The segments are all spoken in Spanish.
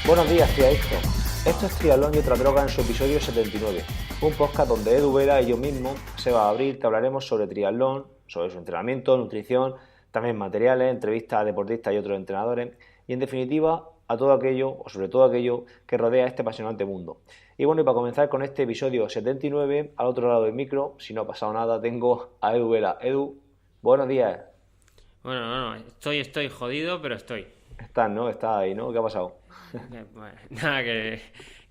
Buenos días, triadictos. Esto es Triatlón y otra droga en su episodio 79, un podcast donde Edu Vera y yo mismo, Seba Abril, te hablaremos sobre triatlón, sobre su entrenamiento, nutrición, también materiales, entrevistas a deportistas y otros entrenadores, y en definitiva a todo aquello, o sobre todo aquello, que rodea este apasionante mundo. Y bueno, y para comenzar con este episodio 79, al otro lado del micro, si no ha pasado nada, tengo a Edu Vera. Edu, buenos días. Bueno, no, estoy jodido, pero estoy. Estás, ¿no? Estás ahí, ¿no? ¿Qué ha pasado? Bueno, nada, que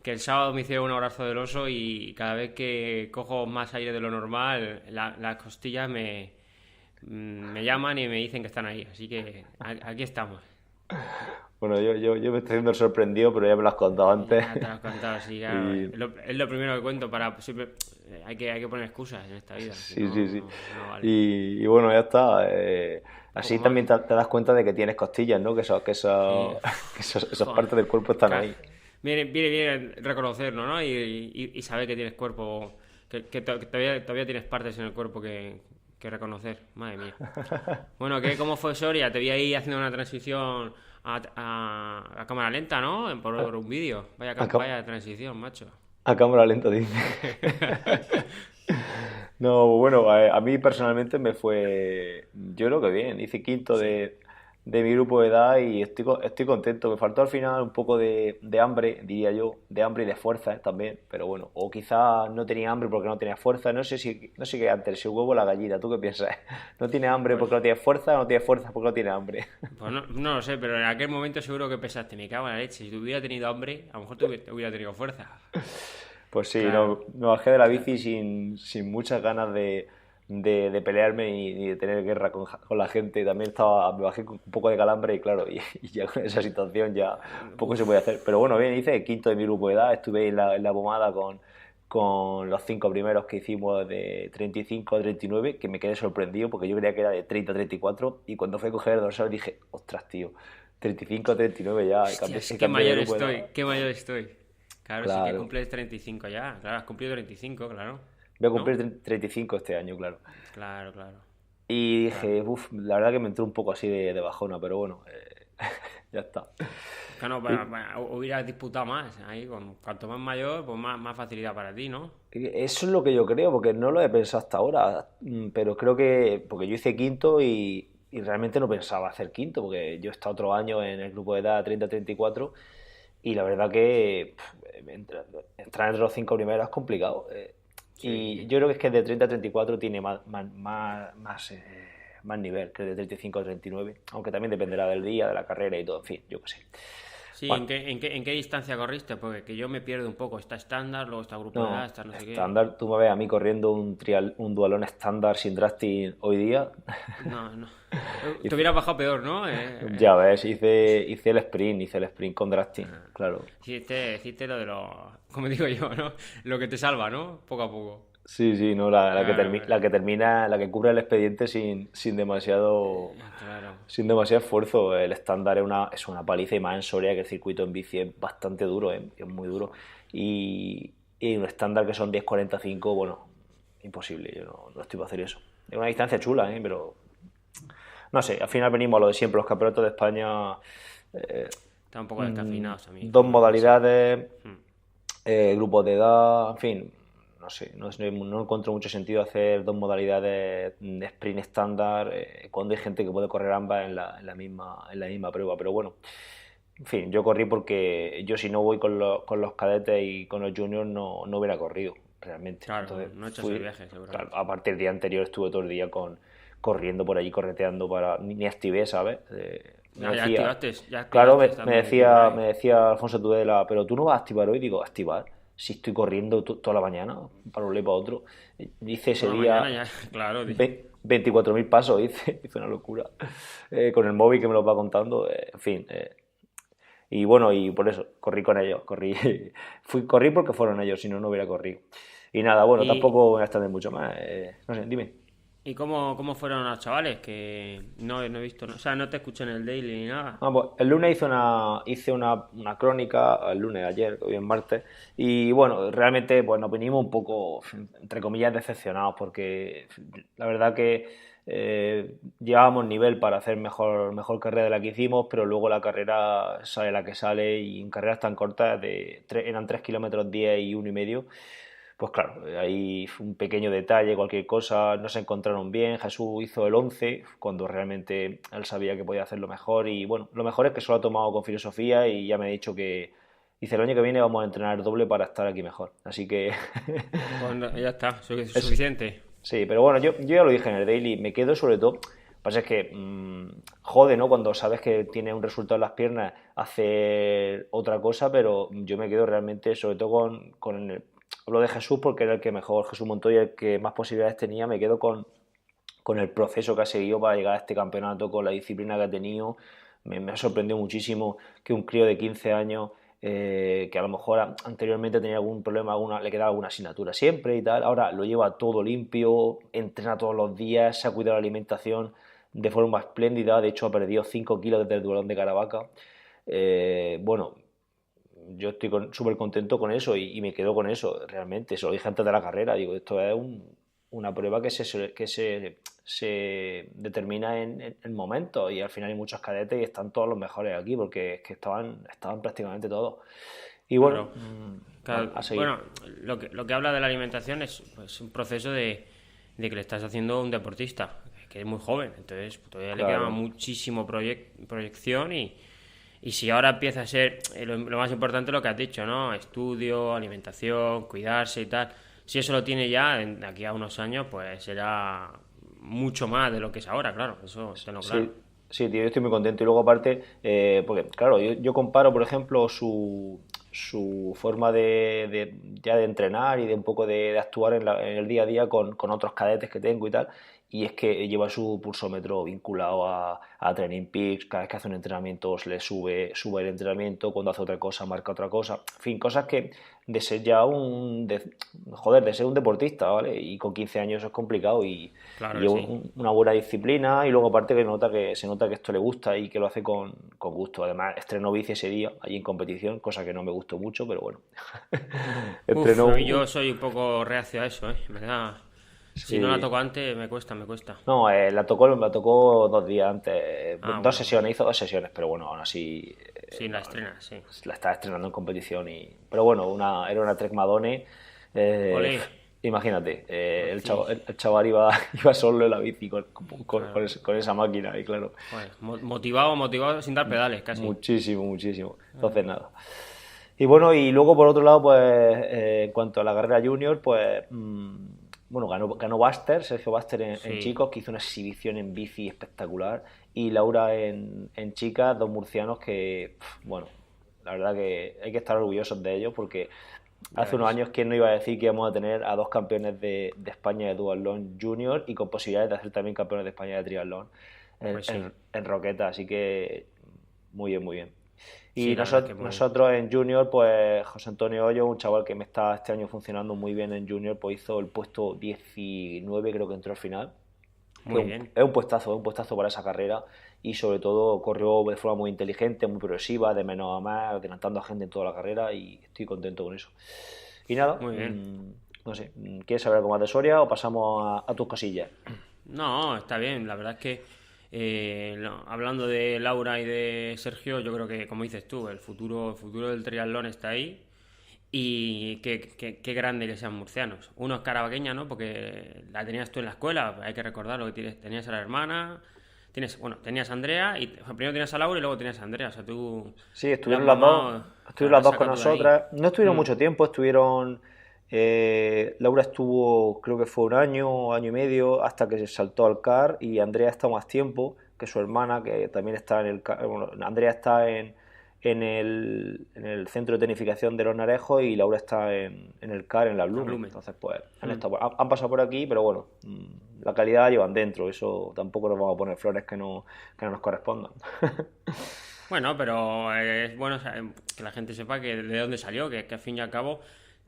el sábado me hicieron un abrazo del oso y cada vez que cojo más aire de lo normal, las costillas me llaman y me dicen que están ahí. Así que aquí estamos. Bueno, yo me estoy haciendo el sorprendido, pero ya me lo has contado antes. Ya te lo has contado, sí, claro. Y Es lo primero que cuento para siempre. Hay que poner excusas en esta vida, si sí, no, sí, sí. no vale. Y bueno, ya está. Poco Así más. también te das cuenta de que tienes costillas, ¿no? Sí, Que esas joder. partes del cuerpo están Ca- ahí. Viene reconocerlo, ¿no? Y saber que tienes cuerpo, que todavía tienes partes en el cuerpo que reconocer. Madre mía. Bueno, ¿cómo fue Soria? Te vi ahí haciendo una transición a cámara lenta, ¿no? Por un vídeo. A, cá- Vaya transición, macho. a cámara lenta, dice. No, bueno, a mí personalmente me fue, yo creo que bien, hice quinto Sí. de mi grupo de edad y estoy contento. Me faltó al final un poco de hambre, diría yo, de hambre y de fuerza también, pero bueno, o quizás no tenía hambre porque no tenía fuerza, no sé qué antes, si el huevo o la gallina, ¿tú qué piensas? ¿No tiene hambre Pues, porque no tiene fuerza o no tiene fuerza porque no tiene hambre? pues no lo sé, pero en aquel momento seguro que pensaste, me cago en la leche. Si tuviera tenido hambre, a lo mejor hubiera tenido fuerza. Pues sí, Claro, no, me bajé de la claro. bici sin muchas ganas de pelearme ni de tener guerra con la gente. También me bajé con un poco de calambre y claro, y ya con esa situación ya poco se Uf, puede hacer. Pero bueno, bien, hice quinto de mi grupo de edad, estuve en la pomada con los cinco primeros que hicimos de 35 a 39, que me quedé sorprendido porque yo creía que era de 30 a 34 y cuando fui a coger el dorsal dije, ostras, tío, 35 a 39 ya, hostias, qué cambié de mayor grupo de estoy, edad. qué mayor estoy. Claro, sí que Claro. cumples 35 ya. Claro, has cumplido 35, claro. Voy a ¿No? cumplir 35 este año, claro. Claro, claro, Y claro. dije, uff, la verdad que me entró un poco así de bajona, pero bueno, ya está. Claro, Y hubieras disputado más. Ahí, cuanto más mayor, pues más facilidad para ti, ¿no? eso es lo que yo creo, porque no lo he pensado hasta ahora, pero creo que, porque yo hice quinto y realmente no pensaba hacer quinto, porque yo he estado otro año en el grupo de edad 30-34 y la verdad que entrar entre los cinco primeros es complicado. Y Sí. yo creo que es que de 30 a 34 tiene más nivel que de 35 a 39, aunque también dependerá del día, de la carrera y todo, en fin, yo qué sé. Sí, Bueno, ¿en qué distancia corriste? Porque que yo me pierdo un poco. Está estándar, luego está grupo de edad, no, está no sé qué. estándar, tú me ves a mí corriendo un dualón estándar sin drafting hoy día. No, no. Te Hice- hubieras bajado peor, ¿no? Ya ves, hice el sprint con drafting, claro. Hiciste lo de lo... Como digo yo, ¿no? Lo que te salva, ¿no? Poco a poco. Sí, sí, no, Claro, la que termina, la que cubre el expediente claro. sin demasiado esfuerzo. El estándar es una paliza y más en Soria que el circuito en bici es bastante duro, es muy duro. Joder. Y un estándar que son 10:45, bueno, imposible, yo no estoy para hacer eso. Es una distancia chula, pero no sé, al final venimos a lo de siempre, los campeonatos de España, eh, Está un poco descafeinados a mí, dos no sé. modalidades, Hmm. grupos de edad, en fin, no sé, no encuentro mucho sentido hacer dos modalidades de sprint estándar cuando hay gente que puede correr ambas en la misma prueba, pero bueno, en fin, yo corrí porque yo si no voy con los cadetes y con los juniors no hubiera corrido realmente. Claro, Entonces no echas el fui, viaje, claro, seguramente. aparte el día anterior estuve todo el día corriendo por allí, correteando para, ni activé, ¿sabes? Me Ya decía, claro, activaste también tu me break. decía Alfonso Tudela, pero tú no vas a activar hoy, digo, activar, si estoy corriendo toda la mañana, para un lado y para otro. Hice ese Toda la mañana día ya, claro, tío. 24.000 pasos, hice una locura. Con el móvil que me lo va contando, en fin. Y bueno, y por eso, corrí con ellos, corrí porque fueron ellos, si no, no hubiera corrido. Y nada, bueno, ¿Y, tampoco voy a extender mucho más, no sé, dime. y cómo fueron los chavales? Que no he visto, o sea, no te escuché en el daily ni nada. Ah, pues, el lunes hice una crónica, el lunes ayer, hoy es martes, y bueno, realmente pues nos vinimos un poco, entre comillas, decepcionados, porque la verdad que llevábamos nivel para hacer mejor carrera de la que hicimos, pero luego la carrera sale la que sale y en carreras tan cortas, eran 3 kilómetros 10 y 1,5. Pues claro, ahí fue un pequeño detalle, cualquier cosa, no se encontraron bien. Jesús hizo el 11 cuando realmente él sabía que podía hacerlo mejor. Y bueno, lo mejor es que solo ha tomado con filosofía y ya me ha dicho que dice el año que viene vamos a entrenar doble para estar aquí mejor. Así que Pues ya está, es, suficiente. sí, pero bueno, yo ya lo dije en el daily, me quedo sobre todo. Pasa es que jode, ¿no? Cuando sabes que tiene un resultado en las piernas, hacer otra cosa, pero yo me quedo realmente, sobre todo hablo de Jesús porque era el que mejor, Jesús Montoya, el que más posibilidades tenía, me quedo con el proceso que ha seguido para llegar a este campeonato, con la disciplina que ha tenido. Me ha sorprendido muchísimo que un crío de 15 años, que a lo mejor anteriormente tenía algún problema, le quedaba alguna asignatura siempre y tal, ahora lo lleva todo limpio, entrena todos los días, se ha cuidado la alimentación de forma espléndida, de hecho ha perdido 5 kilos desde el Duelón de Caravaca. Bueno, yo estoy súper contento con eso y me quedo con eso, realmente. Se lo dije antes de la carrera, digo, esto es una prueba que se determina en momentos y al final hay muchos cadetes y están todos los mejores aquí porque es que estaban prácticamente todos. Y bueno, Claro. Claro, a seguir. bueno, lo que habla de la alimentación es pues, un proceso de que le estás haciendo a un deportista, que es muy joven, entonces todavía le queda Claro. muchísimo proyección y si ahora empieza a ser lo más importante lo que has dicho, ¿no? Estudio, alimentación, cuidarse y tal. Si eso lo tiene ya, de aquí a unos años, pues será mucho más de lo que es ahora, claro, eso tenlo claro. Sí, sí, tío, yo estoy muy contento. Y luego aparte, porque claro, yo comparo, por ejemplo, su forma ya de entrenar y de un poco de actuar en el día a día con otros cadetes que tengo y tal. Y es que lleva su pulsómetro vinculado a Training Peaks, cada vez que hace un entrenamiento le sube el entrenamiento, cuando hace otra cosa marca otra cosa. En fin, cosas que de ser ya de ser un deportista, ¿vale? Y con 15 años es complicado y Claro que lleva sí. una buena disciplina y luego aparte se nota que esto le gusta y que lo hace con gusto. Además, estrenó bici ese día, allí en competición, cosa que no me gustó mucho, pero bueno. Uf, Estrenó yo soy un poco reacio a eso, ¿eh? En verdad, si no la sí. toco antes, me cuesta, me cuesta. No, la tocó 2 días antes, Ah, dos bueno, bueno. sesiones, hizo 2 sesiones, pero bueno, aún así Sí, la estrena, sí. la estaba estrenando en competición pero bueno, era una Trek Madone, eh, Olé. imagínate, el Así, chaval, el chaval iba solo en la bici claro. con esa máquina y claro, Joder, motivado sin dar pedales, casi. muchísimo, muchísimo, entonces nada. Y bueno, y luego por otro lado, pues en cuanto a la carrera junior, pues bueno, ganó Buster, Sergio Buster en Sí, chicos, que hizo una exhibición en bici espectacular, y Laura en chicas, dos murcianos que, bueno, la verdad que hay que estar orgullosos de ellos porque ya hace unos ves. años, ¿quién no iba a decir que íbamos a tener a dos campeones de España de duatlón junior y con posibilidades de hacer también campeones de España de triatlón Pues sí. en Roqueta? Así que muy bien, muy bien. Y Sí, la verdad es que muy bien. nosotros en Junior, pues José Antonio Hoyo, un chaval que me está este año funcionando muy bien en Junior, pues hizo el puesto 19, creo que entró al final. Que Muy bien. es un puestazo para esa carrera y sobre todo corrió de forma muy inteligente, muy progresiva, de menos a más, adelantando a gente en toda la carrera y estoy contento con eso. Y nada, Muy bien. no sé, ¿quieres saber algo más de Soria o pasamos a tus cosillas? No, está bien. La verdad es que hablando de Laura y de Sergio, yo creo que, como dices tú, el futuro del triatlón está ahí. Y qué grande que sean murcianos. Uno es carabaqueña, ¿no? Porque la tenías tú en la escuela, hay que recordarlo, que tenías a la hermana, tenías a Andrea, y primero tenías a Laura y luego tenías a Andrea. O sea, tú Sí, le has estuvieron claro, le las has dos con sacado tú de ahí. nosotras. No estuvieron Mm, mucho tiempo, Laura estuvo, creo que fue un año, año y medio, hasta que se saltó al CAR y Andrea está más tiempo que su hermana, que también está en el CAR. Bueno, Andrea está en el centro de tecnificación de Los Narejos y Laura está en el CAR, en la a Blume. Blumen. Entonces, pues, Mm. han pasado por aquí, pero bueno, la calidad la llevan dentro. Eso tampoco nos vamos a poner flores que no nos correspondan. Bueno, pero es bueno que la gente sepa que de dónde salió, que al fin y al cabo,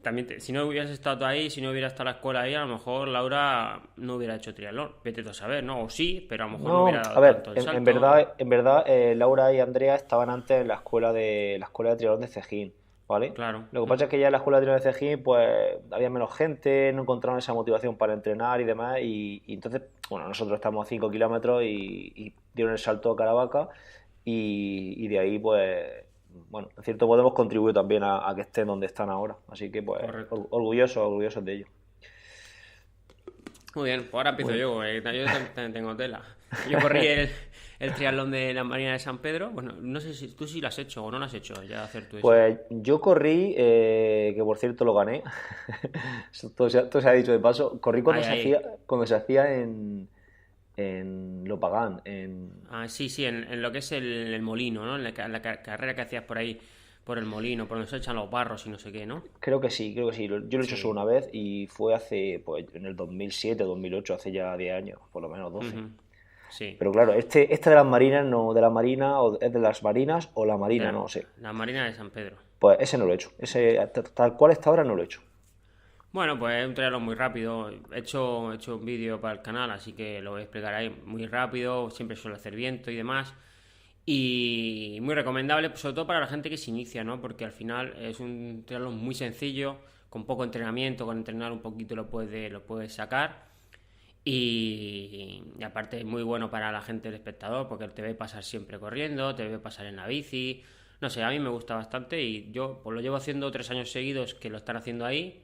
también si no hubieras estado tú ahí, si no hubiera estado la escuela ahí, a lo mejor Laura no hubiera hecho triatlón. Vete tú a saber, ¿no? O sí, pero a lo mejor no No, hubiera a dado ver, tanto el en salto. verdad, Laura y Andrea estaban antes en la escuela de triatlón de Cejín, ¿vale? Claro. Lo que pasa es que ya en la escuela de triatlón de Cejín, pues había menos gente, no encontraron esa motivación para entrenar y demás, y entonces, bueno, nosotros estamos a 5 kilómetros y dieron el salto a Caravaca y de ahí, pues, bueno, en cierto modo hemos contribuido también a que estén donde están ahora. Así que, pues, Correcto. orgullosos de ello. Muy bien, pues ahora empiezo Muy bien. yo también tengo tela. Yo corrí el triatlón de la Marina de San Pedro. Bueno, no sé si tú sí lo has hecho o no lo has hecho, ya hacer tú eso. Pues yo corrí, que por cierto lo gané, todo se ha dicho de paso, corrí Ahí, ahí. cuando se hacía en Lopagán, Ah, sí, sí, en lo que es el molino, ¿no? En la carrera que hacías por ahí, por el molino, por donde se echan los barros y no sé qué, ¿no? creo que sí, yo lo he hecho solo Sí. una vez y fue hace, pues en el 2007, 2008, hace ya 10 años, por lo menos 12. Ujú. Sí. Pero claro, este de las marinas, no, de la marina, o es de las marinas o la De marina, no sé. la Marina de San Pedro. Pues ese no lo he hecho, ese tal cual está ahora no lo he hecho. Bueno, pues es un triatlón muy rápido. He hecho un vídeo para el canal, así que lo voy a explicar ahí muy rápido. Siempre suele hacer viento y demás. Y muy recomendable, pues, sobre todo para la gente que se inicia, ¿no? Porque al final es un triatlón muy sencillo, con poco entrenamiento, con entrenar un poquito lo puedes sacar. Y aparte es muy bueno para la gente, el espectador, porque te ve pasar siempre corriendo, te ve pasar en la bici. No sé, a mí me gusta bastante y yo pues lo llevo haciendo 3 años seguidos que lo están haciendo ahí.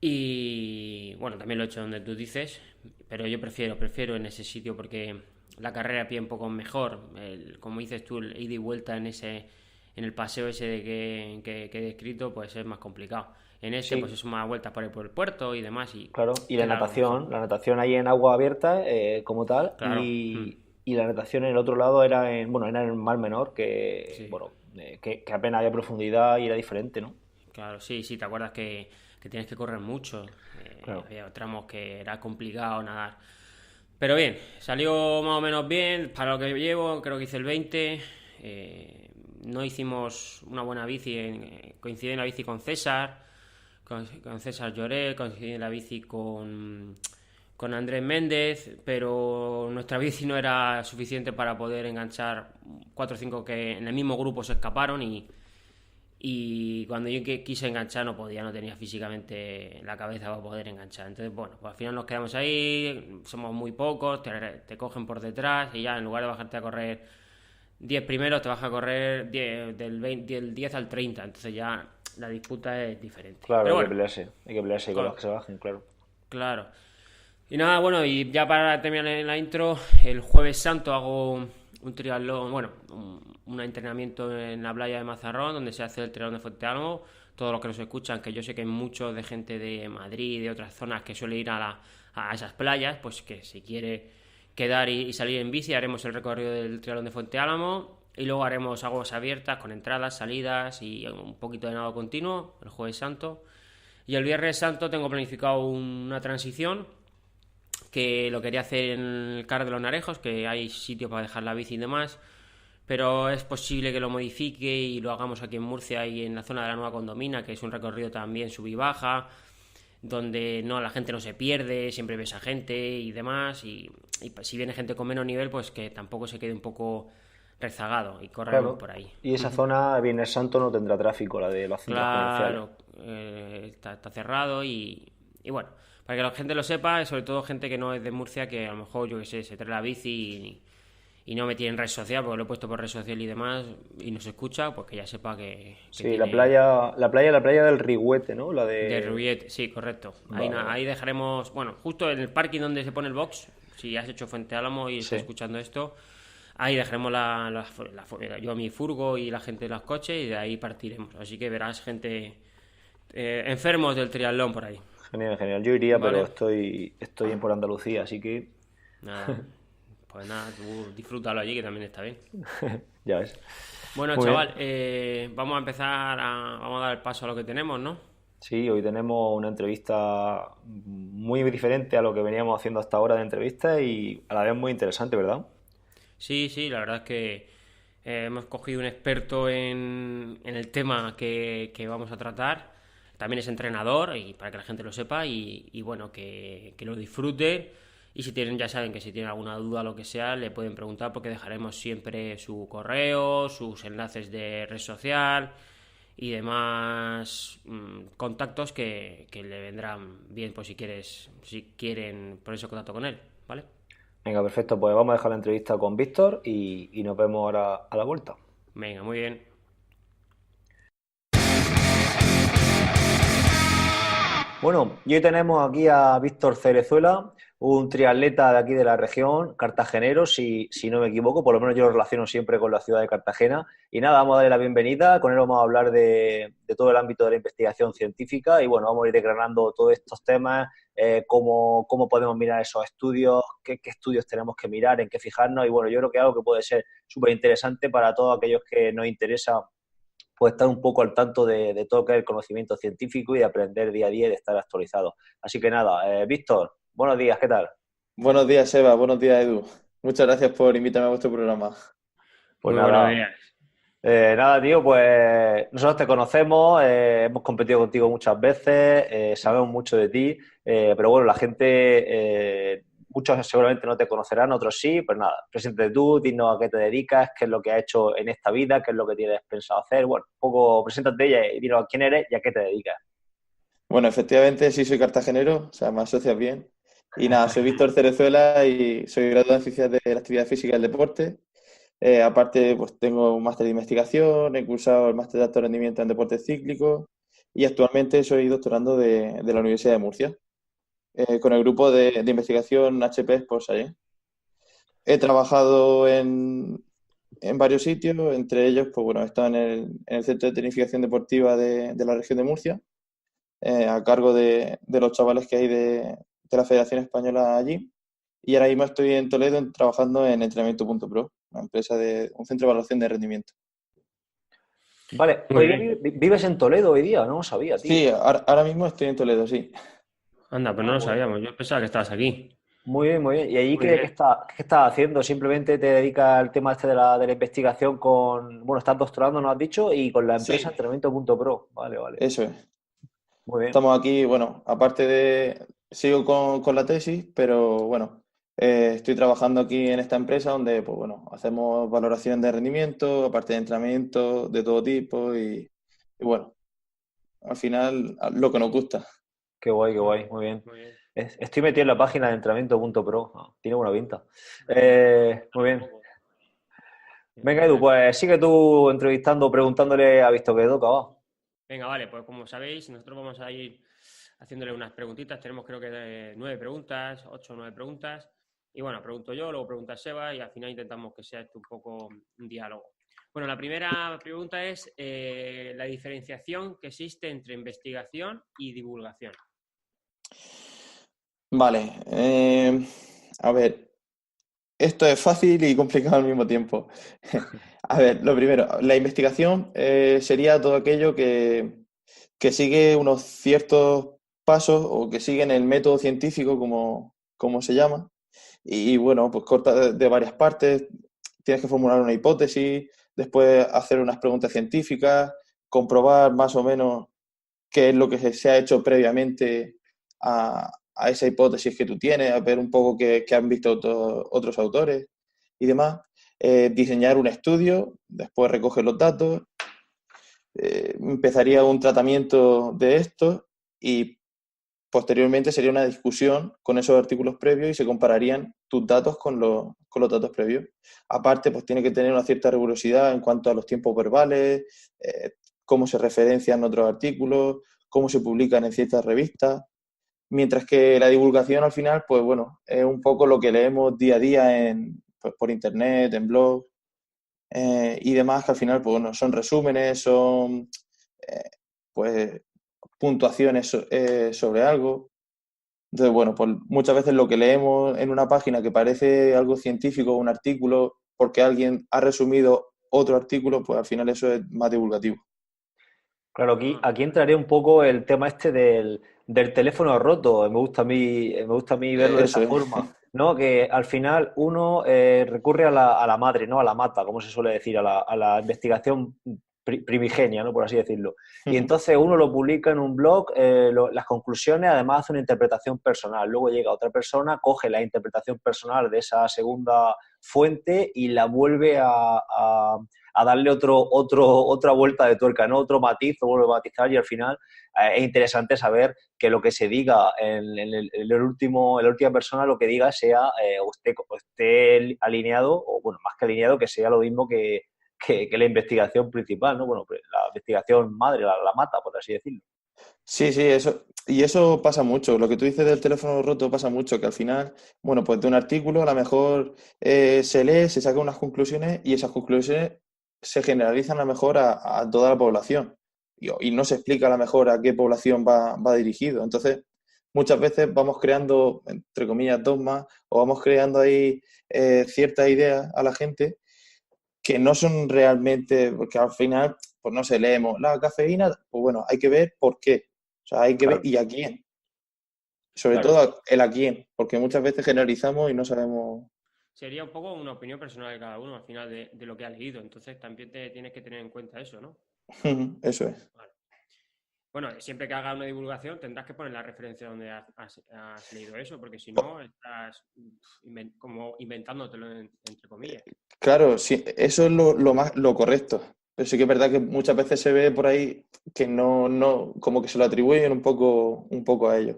Y bueno, también lo he hecho donde tú dices, pero yo prefiero en ese sitio porque la carrera a pie un poco mejor. Como dices tú, el ida y vuelta en el paseo ese que he descrito, pues es más complicado. En este, pues Sí, es más vueltas por el puerto y demás, y claro. Y queda algo mejor. la natación ahí en agua abierta, como tal, Claro, y la natación en el otro lado bueno, era en el mar menor, sí, bueno, que apenas había profundidad y era diferente, ¿no? claro, sí, sí, te acuerdas que tienes que correr mucho. Claro. Había tramos que era complicado nadar. Pero bien, salió más o menos bien. Para lo que llevo, creo que hice el 20. No hicimos una buena bici. Coincidí en la bici con César. Con César Lloré. Coincidí en la bici con Andrés Méndez. Pero nuestra bici no era suficiente para poder enganchar 4 o 5 que en el mismo grupo se escaparon. Y cuando yo quise enganchar no podía, no tenía físicamente la cabeza para poder enganchar. Entonces, bueno, pues al final nos quedamos ahí, somos muy pocos, te cogen por detrás y ya en lugar de bajarte a correr 10 primeros, te vas a correr 10, del 10 al 30. Entonces ya la disputa es diferente. Claro, Pero bueno, hay que pelearse con los con- que se bajen, claro. claro. Y nada, bueno, y ya para terminar en la intro, el Jueves Santo hago un triatlón, bueno, un entrenamiento en la playa de Mazarrón, donde se hace el triatlón de Fuente Álamo. Todos los que nos escuchan, que yo sé que hay muchos de gente de Madrid, de otras zonas que suele ir a esas playas, pues que si quiere quedar y salir en bici, haremos el recorrido del triatlón de Fuente Álamo. Y luego haremos aguas abiertas con entradas, salidas y un poquito de nado continuo el Jueves Santo. Y el Viernes Santo tengo planificado una transición que lo quería hacer en el Car de los Narejos, que hay sitio para dejar la bici y demás, pero es posible que lo modifique y lo hagamos aquí en Murcia y en la zona de la Nueva Condomina, que es un recorrido también sub y baja, donde no la gente no se pierde, siempre ves a gente y demás, y si viene gente con menos nivel, pues que tampoco se quede un poco rezagado y correremos Claro. por ahí. Y esa zona, Viernes Santo, no tendrá tráfico, la de los centros comerciales. Claro, está cerrado y bueno, para que la gente lo sepa, y sobre todo gente que no es de Murcia, que a lo mejor, yo que sé, se trae la bici y no me tiene en red social, porque lo he puesto por red social y demás, y no se escucha, pues que ya sepa que Sí, tiene la playa del Rigüete, ¿no? La de de... Rubiet, sí, correcto. Ahí, Vale, vale. ahí dejaremos, bueno, justo en el parking donde se pone el box, si has hecho Fuente Álamo y estás Sí. escuchando esto, ahí dejaremos yo mi furgo y la gente de los coches y de ahí partiremos. Así que verás gente enfermos del triatlón por ahí. Genial, genial. Yo iría, pero ¿Vale? estoy en por Andalucía, así que Nada, pues nada, tú disfrútalo allí que también está bien. ya ves. Bueno, Muy bien. chaval, vamos a dar el paso a lo que tenemos, ¿no? Sí, hoy tenemos una entrevista muy diferente a lo que veníamos haciendo hasta ahora de entrevistas y a la vez muy interesante, ¿verdad? Sí, sí, la verdad es que hemos cogido un experto en el tema que vamos a tratar. También es entrenador y para que la gente lo sepa y bueno, que lo disfrute. Y si tienen, ya saben que si tienen alguna duda o lo que sea, le pueden preguntar porque dejaremos siempre su correo, sus enlaces de red social y demás contactos que le vendrán bien por si quieren ponerse en contacto con él. ¿vale? Venga, perfecto, pues vamos a dejar la entrevista con Víctor y nos vemos ahora a la vuelta. Venga, muy bien. Bueno, y hoy tenemos aquí a Víctor Cerezuela, un triatleta de aquí de la región, cartagenero, si no me equivoco, por lo menos yo lo relaciono siempre con la ciudad de Cartagena. Y nada, vamos a darle la bienvenida, con él vamos a hablar de todo el ámbito de la investigación científica y bueno, vamos a ir desgranando todos estos temas, cómo podemos mirar esos estudios, qué estudios tenemos que mirar, en qué fijarnos y bueno, yo creo que es algo que puede ser súper interesante para todos aquellos que nos interesa pues estar un poco al tanto de todo lo que es el conocimiento científico y de aprender día a día y de estar actualizado. Así que nada, Víctor, buenos días, ¿qué tal? Buenos días, Eva. Buenos días, Edu. Muchas gracias por invitarme a vuestro programa. Pues Muy buenos nada, días. nada, tío, pues nosotros te conocemos, hemos competido contigo muchas veces, sabemos mucho de ti, pero bueno, la gente, muchos seguramente no te conocerán, otros sí, pues nada, preséntate tú, dinos a qué te dedicas, qué es lo que has hecho en esta vida, qué es lo que tienes pensado hacer, bueno, un poco preséntate y dinos quién eres y a qué te dedicas. Bueno, efectivamente sí soy cartagenero, o sea, me asocias bien. Y nada, soy Víctor Cerezuela y soy graduado en Ciencias de la Actividad Física y el Deporte. Aparte, pues tengo un máster de investigación, he cursado el máster de alto rendimiento en deportes cíclicos y actualmente soy doctorando de la Universidad de Murcia, con el grupo de investigación HP Sports Science. He trabajado en varios sitios, entre ellos, pues bueno, he estado en el Centro de Tecnificación Deportiva de la región de Murcia, a cargo de los chavales que hay de la Federación Española allí. Y ahora mismo estoy en Toledo trabajando en Entrenamiento.pro, una empresa un centro de evaluación de rendimiento. Vale, Muy hoy día bien. vives en Toledo hoy día, no lo sabía, tío. Sí, ahora mismo estoy en Toledo, sí. Anda, pues no Ah, lo muy bien. sabíamos. Yo pensaba que estabas aquí. Muy bien, muy bien. ¿Y allí Muy qué bien. estás haciendo? ¿Simplemente te dedicas al tema este de la investigación con, bueno, estás doctorando, nos has dicho, y con la empresa Sí, entrenamiento.pro? Vale, vale. eso es. Muy bien. Estamos aquí, bueno, aparte sigo con la tesis, pero bueno, estoy trabajando aquí en esta empresa donde, pues bueno, hacemos valoración de rendimiento, aparte de entrenamiento de todo tipo y bueno, al final lo que nos gusta. Qué guay, muy bien. Muy bien. Estoy metido en la página de entrenamiento.pro. Ah, tiene buena pinta. Muy bien. Tampoco. Venga, Edu, pues sigue tú entrevistando, preguntándole a Visto que toca, va. Venga, vale, pues como sabéis, nosotros vamos a ir haciéndole unas preguntitas. Tenemos creo que 9 preguntas, 8 o 9 preguntas. Y bueno, pregunto yo, luego pregunta Seba y al final intentamos que sea esto un poco un diálogo. Bueno, la primera pregunta es la diferenciación que existe entre investigación y divulgación. Vale, a ver, esto es fácil y complicado al mismo tiempo. A ver, lo primero, la investigación sería todo aquello que sigue unos ciertos pasos o que siguen el método científico, como se llama. Y bueno, pues corta de varias partes. Tienes que formular una hipótesis, después hacer unas preguntas científicas, comprobar más o menos qué es lo que se ha hecho previamente a esa hipótesis que tú tienes, a ver un poco qué han visto otros autores y demás. Diseñar un estudio, después recoger los datos, empezaría un tratamiento de esto y posteriormente sería una discusión con esos artículos previos y se compararían tus datos con los datos previos. Aparte, pues tiene que tener una cierta rigurosidad en cuanto a los tiempos verbales, cómo se referencian otros artículos, cómo se publican en ciertas revistas. Mientras que la divulgación al final, pues bueno, es un poco lo que leemos día a día pues, por internet, en blogs y demás, que al final, pues bueno, son resúmenes, son eh, pues puntuaciones sobre algo. Entonces, bueno, pues muchas veces lo que leemos en una página que parece algo científico, un artículo, porque alguien ha resumido otro artículo, pues al final eso es más divulgativo. Claro, aquí entraría un poco el tema este del teléfono roto. Me gusta a mí verlo de esa Eso es. forma, ¿no? Que al final uno recurre a la madre, ¿no? A la mata, como se suele decir, a la investigación primigenia, ¿no? Por así decirlo. Y entonces uno lo publica en un blog, las conclusiones, además hace una interpretación personal. Luego llega otra persona, coge la interpretación personal de esa segunda fuente y la vuelve a a darle otra vuelta de tuerca, ¿no? Otro matiz, o vuelve a matizar y al final es interesante saber que lo que se diga en la última persona, lo que diga sea o esté alineado, o bueno, más que alineado, que sea lo mismo que la investigación principal, ¿no? Bueno, pues la investigación madre, la mata, por así decirlo. Sí, sí, eso pasa mucho. Lo que tú dices del teléfono roto pasa mucho, que al final, bueno, pues de un artículo a lo mejor se lee, se sacan unas conclusiones y esas conclusiones se generalizan a lo mejor a toda la población y no se explica a lo mejor a qué población va dirigido. Entonces, muchas veces vamos creando, entre comillas, dogmas o vamos creando ahí ciertas ideas a la gente que no son realmente, porque al final, pues no sé, leemos la cafeína, pues bueno, hay que ver por qué. O sea, hay que ver Claro, y a quién. Sobre claro. todo el a quién, porque muchas veces generalizamos y no sabemos. Sería un poco una opinión personal de cada uno al final de lo que ha leído. Entonces también te tienes que tener en cuenta eso, ¿no? Eso es. Vale. Bueno, siempre que hagas una divulgación tendrás que poner la referencia donde has leído eso, porque si no estás como inventándotelo entre comillas. Claro, sí, eso es lo correcto. Pero sí que es verdad que muchas veces se ve por ahí que como que se lo atribuyen un poco a ellos.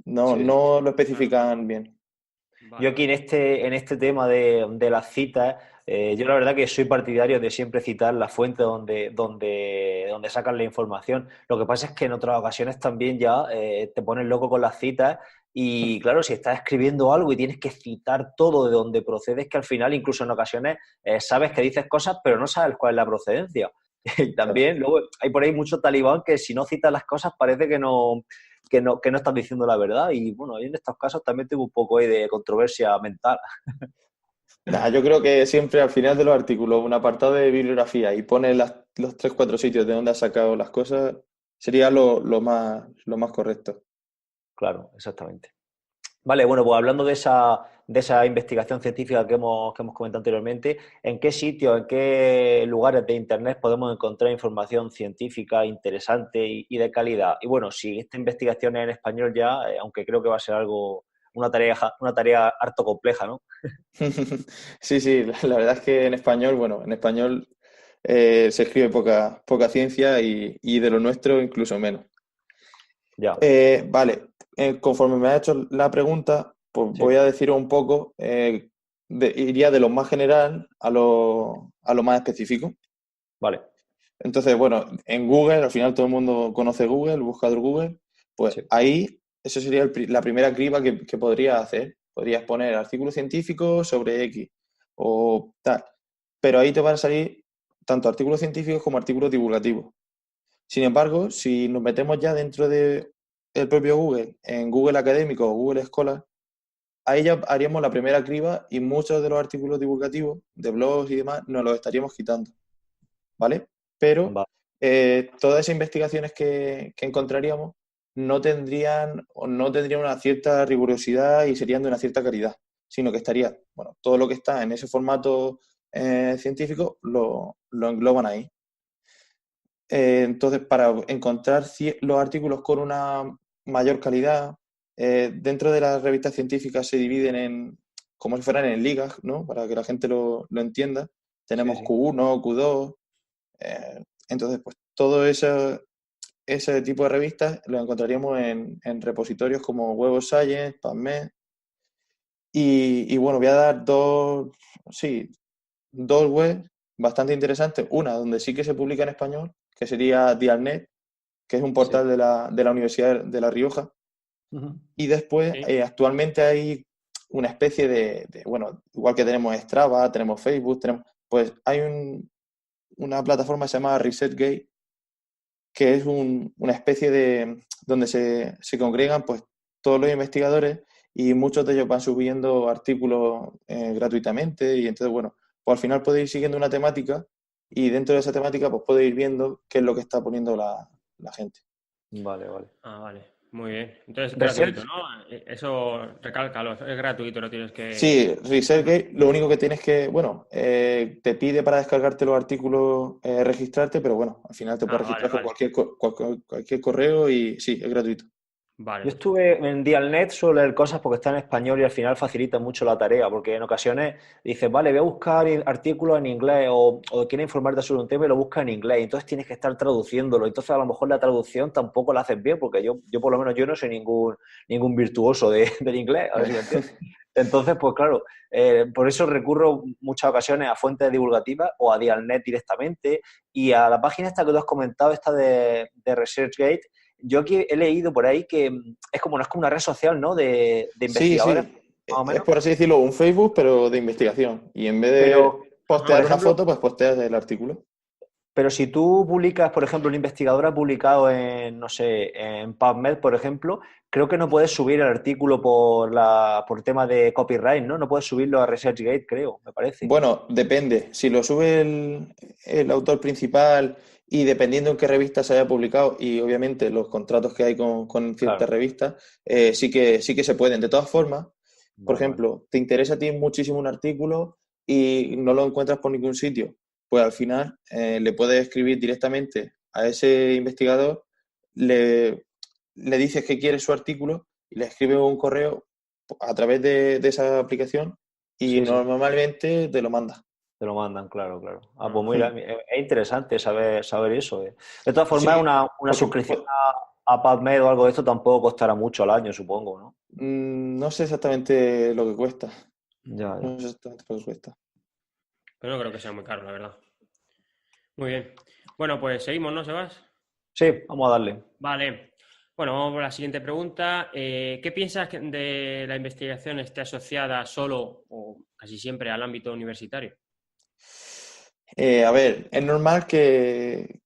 No, Sí, sí. no lo Claro. especifican bien. Yo Vale, aquí vale. en este tema de las citas, yo la verdad que soy partidario de siempre citar la fuente donde sacan la información. Lo que pasa es que en otras ocasiones también ya te pones loco con las citas y claro, si estás escribiendo algo y tienes que citar todo de donde procedes, que al final incluso en ocasiones sabes que dices cosas pero no sabes cuál es la procedencia. Y Claro. también luego hay por ahí mucho talibán que si no citas las cosas parece que no están diciendo la verdad. Y bueno, ahí en estos casos también tengo un poco ahí de controversia mental. Nah, yo creo que siempre al final de los artículos, un apartado de bibliografía y pone los tres, cuatro sitios de donde has sacado las cosas, sería lo más correcto. Claro, exactamente. Vale, bueno, pues hablando de esa investigación científica que hemos comentado anteriormente, ¿en qué sitios, en qué lugares de Internet podemos encontrar información científica interesante y de calidad? Y bueno, si esta investigación es en español ya, aunque creo que va a ser una tarea harto compleja, ¿no? Sí, sí, la verdad es que en español, bueno, en español se escribe poca ciencia y de lo nuestro incluso menos. Ya, Vale, conforme me ha hecho la pregunta, pues sí, voy a decir un poco, iría de lo más general a lo más específico. vale, Entonces, bueno, en Google, al final todo el mundo conoce Google, el buscador Google, pues sí, ahí, eso sería la primera criba que podrías hacer. Podrías poner artículos científicos sobre X o tal. Pero ahí te van a salir tanto artículos científicos como artículos divulgativos. Sin embargo, si nos metemos ya dentro del propio Google, en Google Académico o Google Scholar, ahí ya haríamos la primera criba y muchos de los artículos divulgativos de blogs y demás nos los estaríamos quitando. ¿Vale? Pero va, todas esas investigaciones que encontraríamos no tendrían una cierta rigurosidad y serían de una cierta calidad, sino que estaría, bueno, todo lo que está en ese formato científico lo engloban ahí. Entonces, para encontrar los artículos con una mayor calidad, dentro de las revistas científicas se dividen como si fueran en ligas, ¿no? Para que la gente lo entienda. sí, Tenemos sí, Q1, Q2. Entonces, pues todo ese tipo de revistas lo encontraríamos en repositorios como Web of Science, PubMed. Y bueno, voy a dar sí, dos webs bastante interesantes. Una donde sí que se publica en español, que sería Dialnet, que es un sí. portal de la Universidad de La Rioja. Ujú. Y después, Sí, actualmente hay una especie bueno, igual que tenemos Strava, tenemos Facebook, pues hay una plataforma que se llama ResearchGate, que es una especie de donde se congregan pues todos los investigadores y muchos de ellos van subiendo artículos gratuitamente y entonces, bueno, pues al final podéis ir siguiendo una temática y dentro de esa temática pues podéis ir viendo qué es lo que está poniendo la gente. Vale, vale. vale. Muy bien. Entonces, gratuito, Research, ¿no? Eso, recálcalo, es gratuito, no tienes Sí, que... ResearchGate, lo único que tienes que, bueno, te pide para descargarte los artículos registrarte, pero bueno, al final te puedes Vale, registrar con vale. cualquier correo y sí, es gratuito. Vale. Yo estuve en Dialnet, suelo leer cosas porque está en español y al final facilita mucho la tarea, porque en ocasiones dices, vale, voy a buscar artículos en inglés o quieres informarte sobre un tema y lo buscas en inglés, y entonces tienes que estar traduciéndolo. Entonces a lo mejor la traducción tampoco la haces bien, porque yo por lo menos yo no soy ningún virtuoso del inglés, a ver si me entiendes. Entonces, pues claro, por eso recurro muchas ocasiones a fuentes divulgativas o a Dialnet directamente y a la página esta que tú has comentado, esta de ResearchGate. Yo aquí he leído por ahí que no es como una red social, ¿no? De Sí, investigadores, sí, más o es menos. por así decirlo un Facebook, pero de investigación. Y en vez de Pero, por postear una ejemplo, foto, pues posteas el artículo. pero si tú publicas, por ejemplo, un investigador ha publicado en, no sé, en PubMed, por ejemplo, creo que no puedes subir el artículo por tema de copyright, ¿no? No puedes subirlo a ResearchGate, creo, me parece. Bueno, depende. Si lo sube el autor principal y dependiendo en qué revista se haya publicado y obviamente los contratos que hay con ciertas Claro. revistas, sí que se pueden. De todas formas, por Vale, vale. ejemplo, te interesa a ti muchísimo un artículo y no lo encuentras por ningún sitio, pues al final le puedes escribir directamente a ese investigador, le, le dices que quieres su artículo y le escribes un correo a través de esa aplicación y Sí, sí. normalmente te lo manda. Te lo mandan, claro, claro. Ah, pues Ajá. mira, es interesante saber eso. De todas formas, Sí, una porque suscripción a PubMed o algo de esto tampoco costará mucho al año, supongo, ¿no? no sé exactamente lo que cuesta. Ya, ya. No sé exactamente lo que cuesta. Pero no creo que sea muy caro, la verdad. Muy bien. Bueno, pues seguimos, ¿no, Sebas? Sí, vamos a darle. Vale. Bueno, vamos por la siguiente pregunta. ¿Qué piensas de la investigación esté asociada solo o casi siempre al ámbito universitario? A ver, es normal que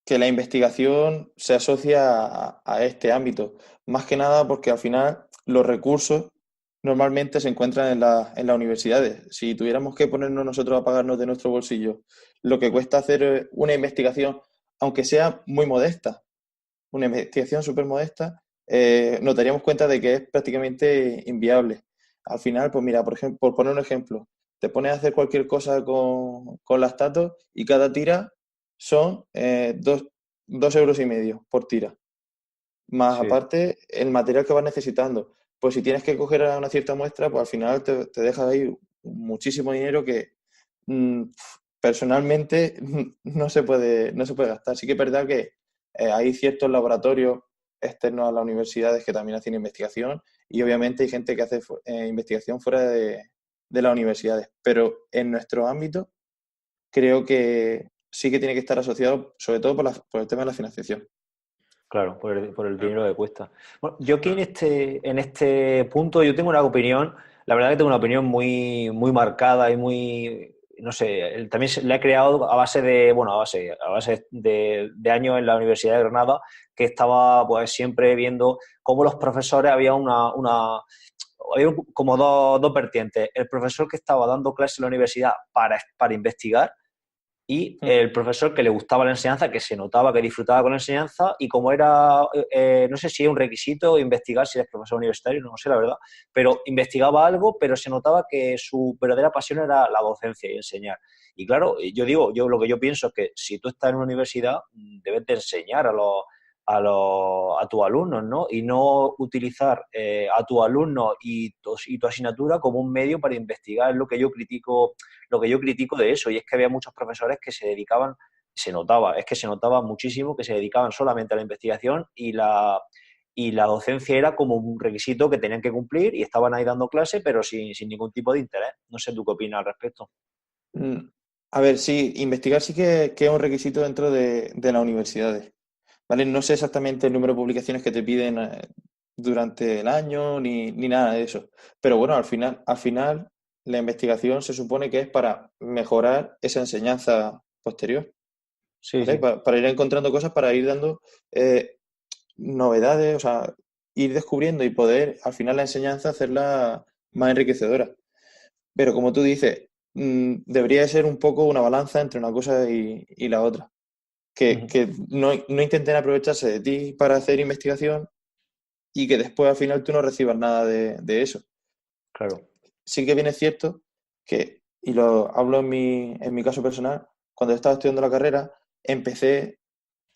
la investigación se asocia a este ámbito, más que nada porque al final los recursos normalmente se encuentran en las universidades. Si tuviéramos que ponernos nosotros a pagarnos de nuestro bolsillo lo que cuesta hacer una investigación, aunque sea muy modesta, una investigación súper modesta, nos daríamos cuenta de que es prácticamente inviable. Al final, pues mira, por ejemplo, por poner un ejemplo, te pones a hacer cualquier cosa con las tatos y cada tira son 2,5 € por tira. Más Sí, aparte, el material que vas necesitando. Pues si tienes que coger una cierta muestra, pues al final te dejas ahí muchísimo dinero que mm, personalmente no se puede gastar. Sí que es verdad que hay ciertos laboratorios externos a las universidades que también hacen investigación y obviamente hay gente que hace investigación fuera de las universidades. Pero en nuestro ámbito creo que sí que tiene que estar asociado, sobre todo por el tema de la financiación. claro, por el Claro, dinero que cuesta. Bueno, yo aquí en claro. este punto, yo tengo una opinión, la verdad que tengo una opinión muy marcada y muy, no sé, también la he creado a base a base de años en la Universidad de Granada, que estaba pues siempre viendo cómo los profesores había como dos vertientes. El profesor que estaba dando clases en la universidad para investigar y el profesor que le gustaba la enseñanza, que se notaba que disfrutaba con la enseñanza y como era, no sé si es un requisito investigar si eres profesor universitario, no sé la verdad, pero investigaba algo, pero se notaba que su verdadera pasión era la docencia y enseñar. Y claro, yo lo que yo pienso es que si tú estás en una universidad, debes de enseñar a tus alumnos, ¿no? Y no utilizar a tus alumnos y tu asignatura como un medio para investigar, es lo que yo critico de eso, y es que había muchos profesores que se dedicaban, se notaba muchísimo que se dedicaban solamente a la investigación y la docencia era como un requisito que tenían que cumplir y estaban ahí dando clase, pero sin ningún tipo de interés. No sé tú qué opinas al respecto. Mm, A ver, sí, investigar sí que es un requisito dentro de las universidades, ¿vale? No sé exactamente el número de publicaciones que te piden durante el año ni nada de eso, pero bueno, al final la investigación se supone que es para mejorar esa enseñanza posterior, Sí, ¿vale? sí, Para ir encontrando cosas, para ir dando novedades, o sea, ir descubriendo y poder al final la enseñanza hacerla más enriquecedora. Pero como tú dices, debería ser un poco una balanza entre una cosa y la otra. Que, ujú, que no intenten aprovecharse de ti para hacer investigación y que después al final tú no recibas nada de eso. claro. Sí que bien es cierto que, y lo hablo en mi caso personal, cuando estaba estudiando la carrera, empecé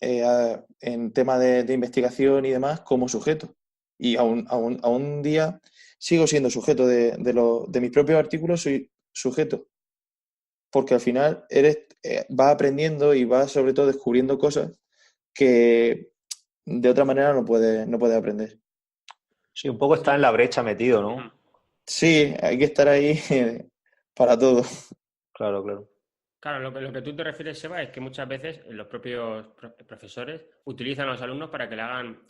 en tema de investigación y demás como sujeto. Y aún día sigo siendo sujeto de mis propios artículos, soy sujeto. Porque al final vas aprendiendo y vas sobre todo descubriendo cosas que de otra manera no puedes aprender. Sí, un poco está en la brecha metido, ¿no? Ujú. Sí, hay que estar ahí para todo. Claro, claro. Claro, lo que tú te refieres, Seba, es que muchas veces los propios profesores utilizan a los alumnos para que le hagan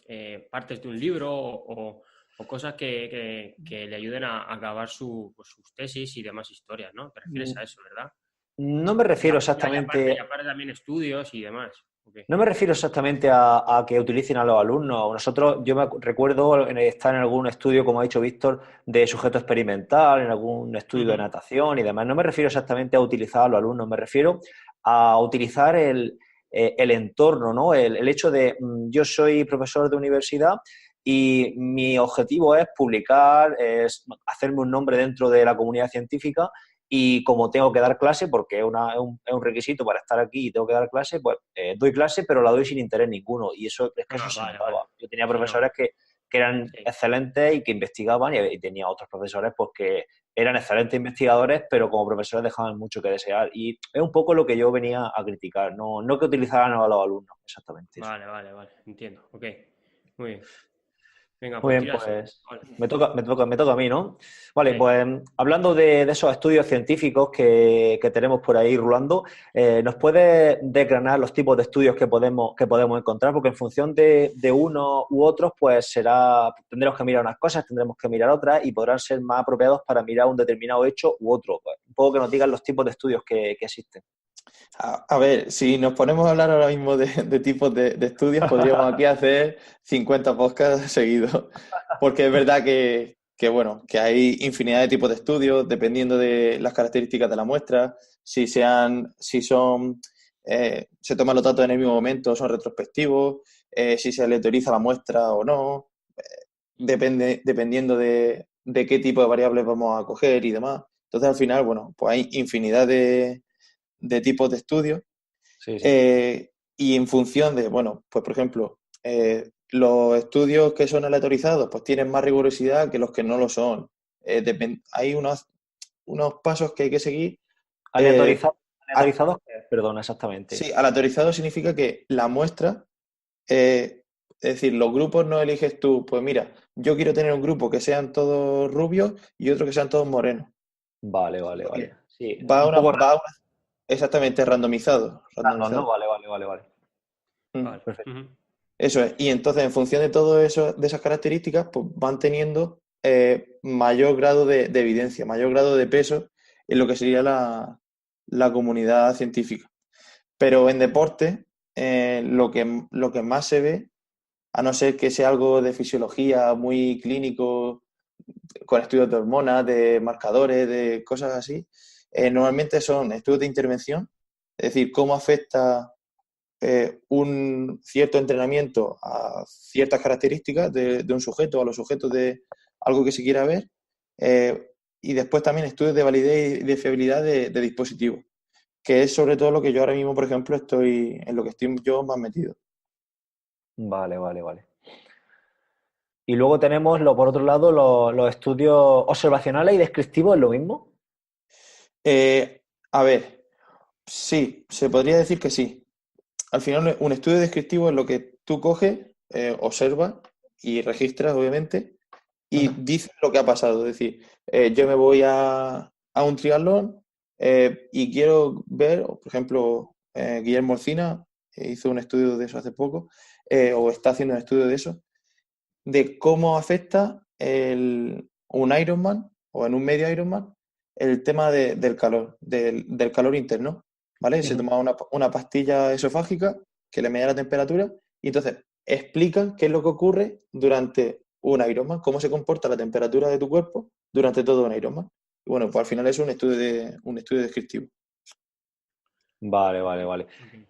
partes de un libro o cosas que le ayuden a acabar pues, sus tesis y demás historias, ¿no? Te refieres a eso, ¿verdad? No me refiero Y exactamente. aparte también estudios y demás. Ok. No me refiero exactamente a que utilicen a los alumnos. Yo recuerdo estar en algún estudio, como ha dicho Víctor, de sujeto experimental, en algún estudio de Ujú. natación y demás. No me refiero exactamente a utilizar a los alumnos, me refiero a utilizar el entorno, ¿no? El hecho de yo soy profesor de universidad y mi objetivo es publicar, es hacerme un nombre dentro de la comunidad científica y como tengo que dar clase, porque es un requisito para estar aquí y tengo que dar clase, pues doy clase, pero la doy sin interés ninguno. Y eso es que eso Ah, se vale, vale. notaba. Yo tenía Sí, no. profesores que eran Sí. excelentes y que investigaban y tenía otros profesores pues que eran excelentes investigadores, pero como profesores dejaban mucho que desear. Y es un poco lo que yo venía a criticar, no que utilizaran a los alumnos, exactamente eso. Vale, vale, vale. Entiendo. Ok. Muy bien. Venga, Muy pues bien, tiras. pues Vale. me toca a mí, ¿no? Vale, Sí. pues hablando de esos estudios científicos que tenemos por ahí rulando, ¿nos puedes desgranar los tipos de estudios que podemos encontrar? Porque en función de unos u otros, pues tendremos que mirar unas cosas, tendremos que mirar otras y podrán ser más apropiados para mirar un determinado hecho u otro. Pues, un poco que nos digan los tipos de estudios que existen. A ver, si nos ponemos a hablar ahora mismo de tipos de estudios, podríamos aquí hacer 50 podcasts seguidos. Porque es verdad bueno, que hay infinidad de tipos de estudios, dependiendo de las características de la muestra, si son, se toman los datos en el mismo momento, son retrospectivos, si se aleatoriza la muestra o no, dependiendo de qué tipo de variables vamos a coger y demás. Entonces, al final, bueno, pues hay infinidad de tipos de estudios Sí, sí. y en función de, bueno, pues por ejemplo, los estudios que son aleatorizados pues tienen más rigurosidad que los que no lo son. Hay unos pasos que hay que seguir. Eh, Aleatorizados, a- aleatorizados, perdona, exactamente. sí, aleatorizado significa que la muestra, es decir, los grupos no eliges tú, pues mira, yo quiero tener un grupo que sean todos rubios y otro que sean todos morenos. Vale, vale, Sino vale. que Sí, va a un una, poco va a una- exactamente randomizado, random, ¿no? randomizado. Vale, vale, vale, vale. Mm. Vale. Perfecto. Ujú. Eso es. Y entonces, en función de todo eso, de esas características, pues van teniendo mayor grado de evidencia, mayor grado de peso en lo que sería la comunidad científica. Pero en deporte, lo que más se ve, a no ser que sea algo de fisiología muy clínico, con estudios de hormonas, de marcadores, de cosas así, normalmente son estudios de intervención, es decir, cómo afecta un cierto entrenamiento a ciertas características de un sujeto, a los sujetos de algo que se quiera ver, eh, y después también estudios de validez y de fiabilidad de dispositivos, que es sobre todo lo que yo ahora mismo, por ejemplo, en lo que estoy yo más metido. Vale, vale, vale. Y luego tenemos, por otro lado, los estudios observacionales y descriptivos, ¿es lo mismo? A ver, sí, se podría decir que sí. Al final, un estudio descriptivo es lo que tú coges, observas y registras, obviamente, y Ujú. dice lo que ha pasado. Es decir, yo me voy a un triatlón y quiero ver, por ejemplo, Guillermo Orcina hizo un estudio de eso hace poco, o está haciendo un estudio de eso, de cómo afecta un Ironman o en un medio Ironman el tema del calor, del calor interno. ¿Vale? Se Ujú. toma una pastilla esofágica que le medía la temperatura y entonces explica qué es lo que ocurre durante un Ironman, cómo se comporta la temperatura de tu cuerpo durante todo un Ironman. Y bueno, pues al final es un estudio descriptivo. Vale, vale, vale. Ok.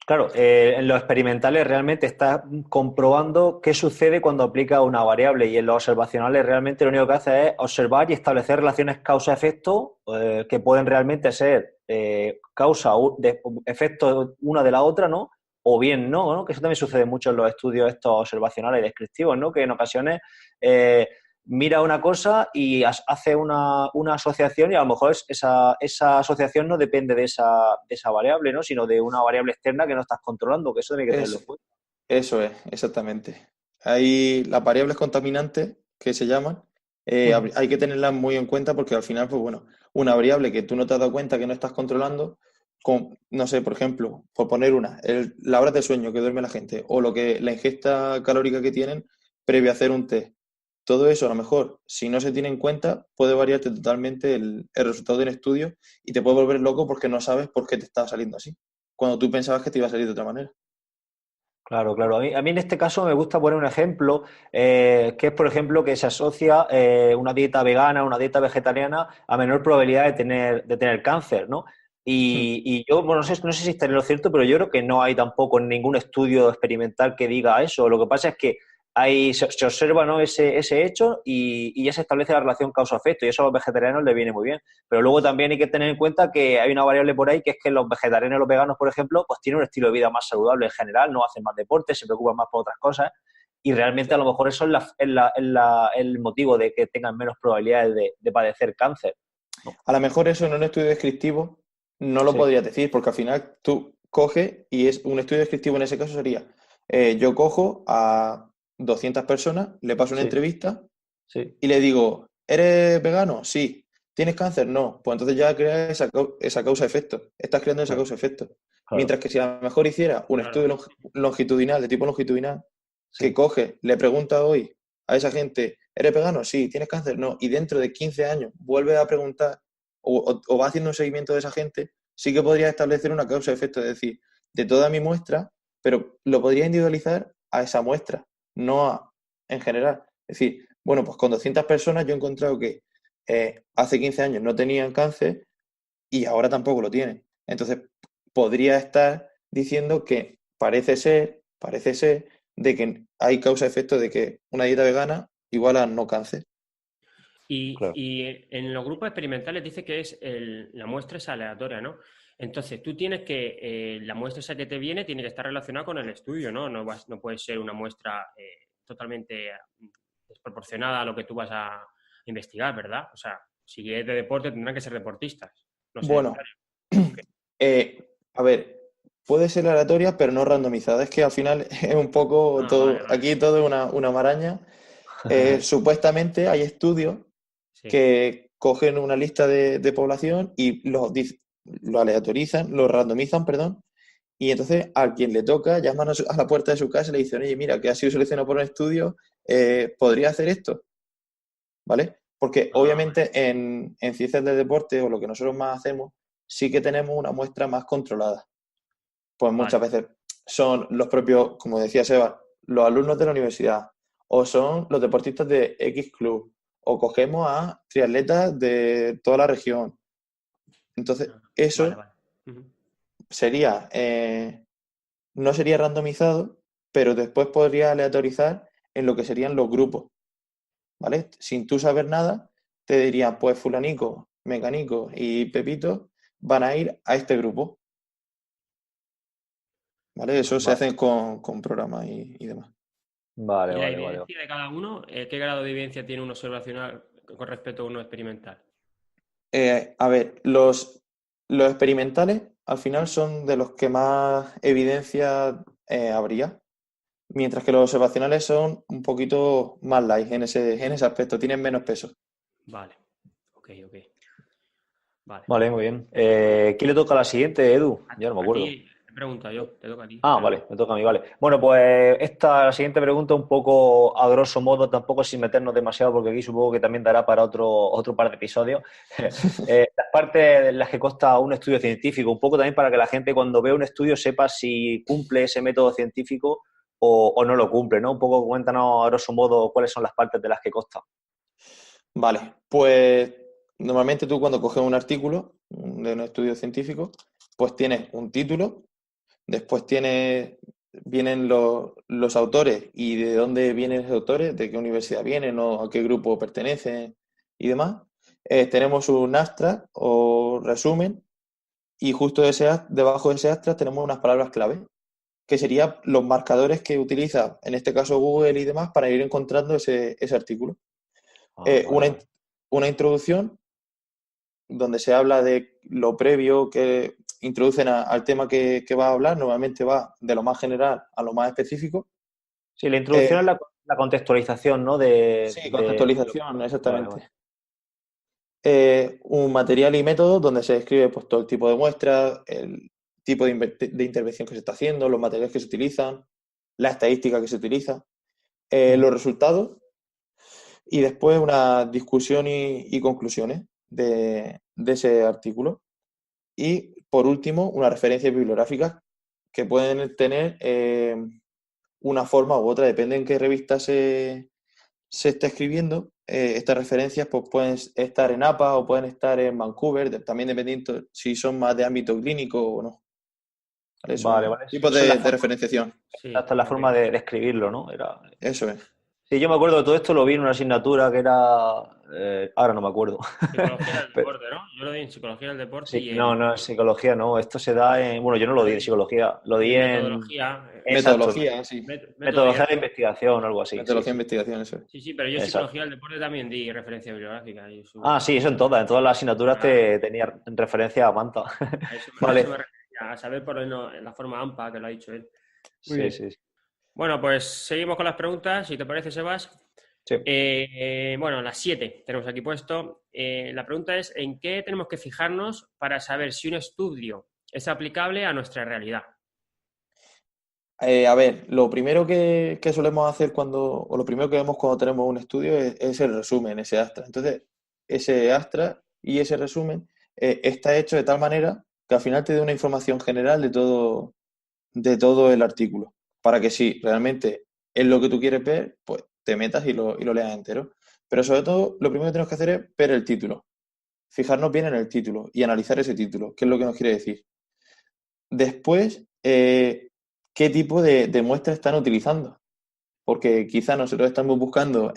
Claro, en los experimentales realmente estás comprobando qué sucede cuando aplica una variable y en los observacionales realmente lo único que hace es observar y establecer relaciones causa-efecto que pueden realmente ser causa de efecto una de la otra, ¿no? o bien no, ¿no? Que eso también sucede mucho en los estudios estos observacionales y descriptivos, ¿no? Que en ocasiones mira una cosa y hace una asociación y a lo mejor esa asociación no depende de esa variable, ¿no? Sino de una variable externa que no estás controlando, que eso tiene que tenerlo en Es, cuenta. eso es, exactamente. Hay las variables contaminantes que se llaman, hay que tenerlas muy en cuenta porque al final, pues bueno, una variable que tú no te has dado cuenta que no estás controlando, no sé, por ejemplo, por poner una, la hora de sueño que duerme la gente o la ingesta calórica que tienen previo a hacer un test. Todo eso, a lo mejor, si no se tiene en cuenta, puede variarte totalmente el resultado de un estudio y te puede volver loco porque no sabes por qué te está saliendo así, cuando tú pensabas que te iba a salir de otra manera. Claro, claro. A mí en este caso me gusta poner un ejemplo, que es, por ejemplo, que se asocia una dieta vegana, una dieta vegetariana a menor probabilidad de tener cáncer, ¿no? Y yo, bueno, no sé si está en lo cierto, pero yo creo que no hay tampoco ningún estudio experimental que diga eso. Lo que pasa es que se observa, ¿no? ese hecho y ya se establece la relación causa-efecto y eso a los vegetarianos les viene muy bien. Pero luego también hay que tener en cuenta que hay una variable por ahí que es que los vegetarianos y los veganos, por ejemplo, pues tienen un estilo de vida más saludable en general, no hacen más deporte, se preocupan más por otras cosas y realmente a lo mejor eso el motivo de que tengan menos probabilidades de padecer cáncer, ¿no? A lo mejor eso en un estudio descriptivo no lo Sí, podrías decir, porque al final tú coges y es un estudio descriptivo en ese caso sería, yo cojo a 200 personas, le paso una sí, entrevista sí, y le digo, ¿eres vegano? Sí. ¿Tienes cáncer? No. Pues entonces ya creas esa causa-efecto. Estás creando esa claro, causa-efecto. claro, Mientras que si a lo mejor hiciera un Claro. estudio longitudinal, de tipo longitudinal, que sí. coge, le pregunta hoy a esa gente, ¿eres vegano? Sí. ¿Tienes cáncer? No. Y dentro de 15 años vuelve a preguntar o va haciendo un seguimiento de esa gente, sí que podría establecer una causa-efecto, es decir, de toda mi muestra, pero lo podría individualizar a esa muestra, no en general. Es decir, bueno, pues con 200 personas yo he encontrado que hace 15 años no tenían cáncer y ahora tampoco lo tienen. Entonces, podría estar diciendo que parece ser, de que hay causa-efecto de que una dieta vegana igual a no cáncer. Claro. Y en los grupos experimentales dice que la muestra es aleatoria, ¿no? Entonces, tú tienes que, la muestra esa que te viene tiene que estar relacionada con el estudio, ¿no? No puede ser una muestra totalmente desproporcionada a lo que tú vas a investigar, ¿verdad? O sea, si es de deporte tendrán que ser deportistas, no Bueno, sedentarios. a ver, puede ser aleatoria, pero no randomizada. Es que al final es un poco Ah, vale, todo, vale. aquí todo es una maraña. Supuestamente hay estudios Sí. que cogen una lista de población y lo aleatorizan, lo randomizan, perdón, y entonces a quien le toca llaman a la puerta de su casa y le dicen, oye, mira, que ha sido seleccionado por un estudio, ¿podría hacer esto? ¿Vale? Porque Ah, obviamente en ciencias del deporte o lo que nosotros más hacemos, sí que tenemos una muestra más controlada. Pues muchas vale. veces son los propios, como decía Seba, los alumnos de la universidad, o son los deportistas de X club, o cogemos a triatletas de toda la región. Entonces, Vale, eso vale. Ujú. sería, no sería randomizado, pero después podría aleatorizar en lo que serían los grupos, ¿vale? Sin tú saber nada, te dirían, pues fulanico, mecanico y Pepito van a ir a este grupo, ¿vale? Eso se Vale, hace con programas y demás. vale, ¿Y la vale, vale. evidencia de cada uno? ¿Qué grado de evidencia tiene un observacional con respecto a uno experimental? A ver, los experimentales al final son de los que más evidencia habría, mientras que los observacionales son un poquito más light en ese aspecto, tienen menos peso. Vale, ok, ok. Vale. Vale, muy bien. ¿Quién le toca a la siguiente, Edu? Ya no me A ti acuerdo. te pregunto yo, te toca a ti, Ah, perdón. vale, me toca a mí, vale. Bueno, pues la siguiente pregunta un poco a grosso modo, tampoco sin meternos demasiado, porque aquí supongo que también dará para otro par de episodios. Las partes en las que consta un estudio científico, un poco también para que la gente cuando ve un estudio sepa si cumple ese método científico o no lo cumple, ¿no? Un poco cuéntanos a grosso modo cuáles son las partes de las que consta. Vale, pues normalmente tú cuando coges un artículo de un estudio científico, pues tienes un título, después vienen los autores y de dónde vienen los autores, de qué universidad vienen o a qué grupo pertenecen y demás. Tenemos un abstract o resumen y justo debajo de ese abstract tenemos unas palabras clave. que serían los marcadores que utiliza, en este caso Google y demás, para ir encontrando ese artículo. Ah, vale, Una, vale. una introducción donde se habla de lo previo que introducen al tema que va a hablar, normalmente va de lo más general a lo más específico. Sí, la Eh, introducción es la contextualización, ¿no? sí, contextualización, Vale, vale. exactamente. Un material y método donde se describe pues, todo el tipo de muestras, el tipo de intervención que se está haciendo, los materiales que se utilizan, la estadística que se utiliza, Ujú. los resultados y después una discusión y conclusiones de ese artículo. Y por último, unas referencias bibliográficas que pueden tener una forma u otra, depende en qué revista se está escribiendo. Estas referencias pues, pueden estar en APA o pueden estar en Vancouver, también dependiendo si son más de ámbito clínico o no. ¿Vale? Vale, Son vale. Sí, tipos eso es la de forma, referenciación. Sí, hasta la ok. forma de escribirlo, ¿no? Eso es. Sí, yo me acuerdo de todo esto, lo vi en una asignatura que era... ahora no me acuerdo. Psicología del Pero- deporte, ¿no? Yo lo di en psicología del deporte sí, y no, no, en psicología no. Esto se da en... Bueno, yo no yo lo lo di en di psicología, lo di en en... metodología, Exacto, Metodología, sí. método y metodología de error. investigación o algo así, sí, Metodología de sí. investigación, eso es. Sí, sí, pero yo en Exacto. psicología del deporte también di referencia bibliográfica y eso, Ah, sí, eso en todas las asignaturas a, te tenía en referencia a Manta. a eso me Vale. refería, a saber por la forma AMPA que lo ha dicho él. Muy Sí, bien. sí, sí. Bueno, pues seguimos con las preguntas, si te parece, Sebas. Sí. Bueno, las 7 tenemos aquí puesto. La pregunta es, ¿en qué tenemos que fijarnos para saber si un estudio es aplicable a nuestra realidad? A ver, lo primero que solemos hacer o lo primero que vemos cuando tenemos un estudio es el resumen, ese Astra. Entonces, ese Astra y ese resumen está hecho de tal manera que al final te dé una información general de todo el artículo, para que si realmente es lo que tú quieres ver, pues te metas y lo leas entero. Pero sobre todo, lo primero que tenemos que hacer es ver el título, fijarnos bien en el título y analizar ese título, qué es lo que nos quiere decir. Después, ¿qué tipo de muestras están utilizando? Porque quizá nosotros estamos buscando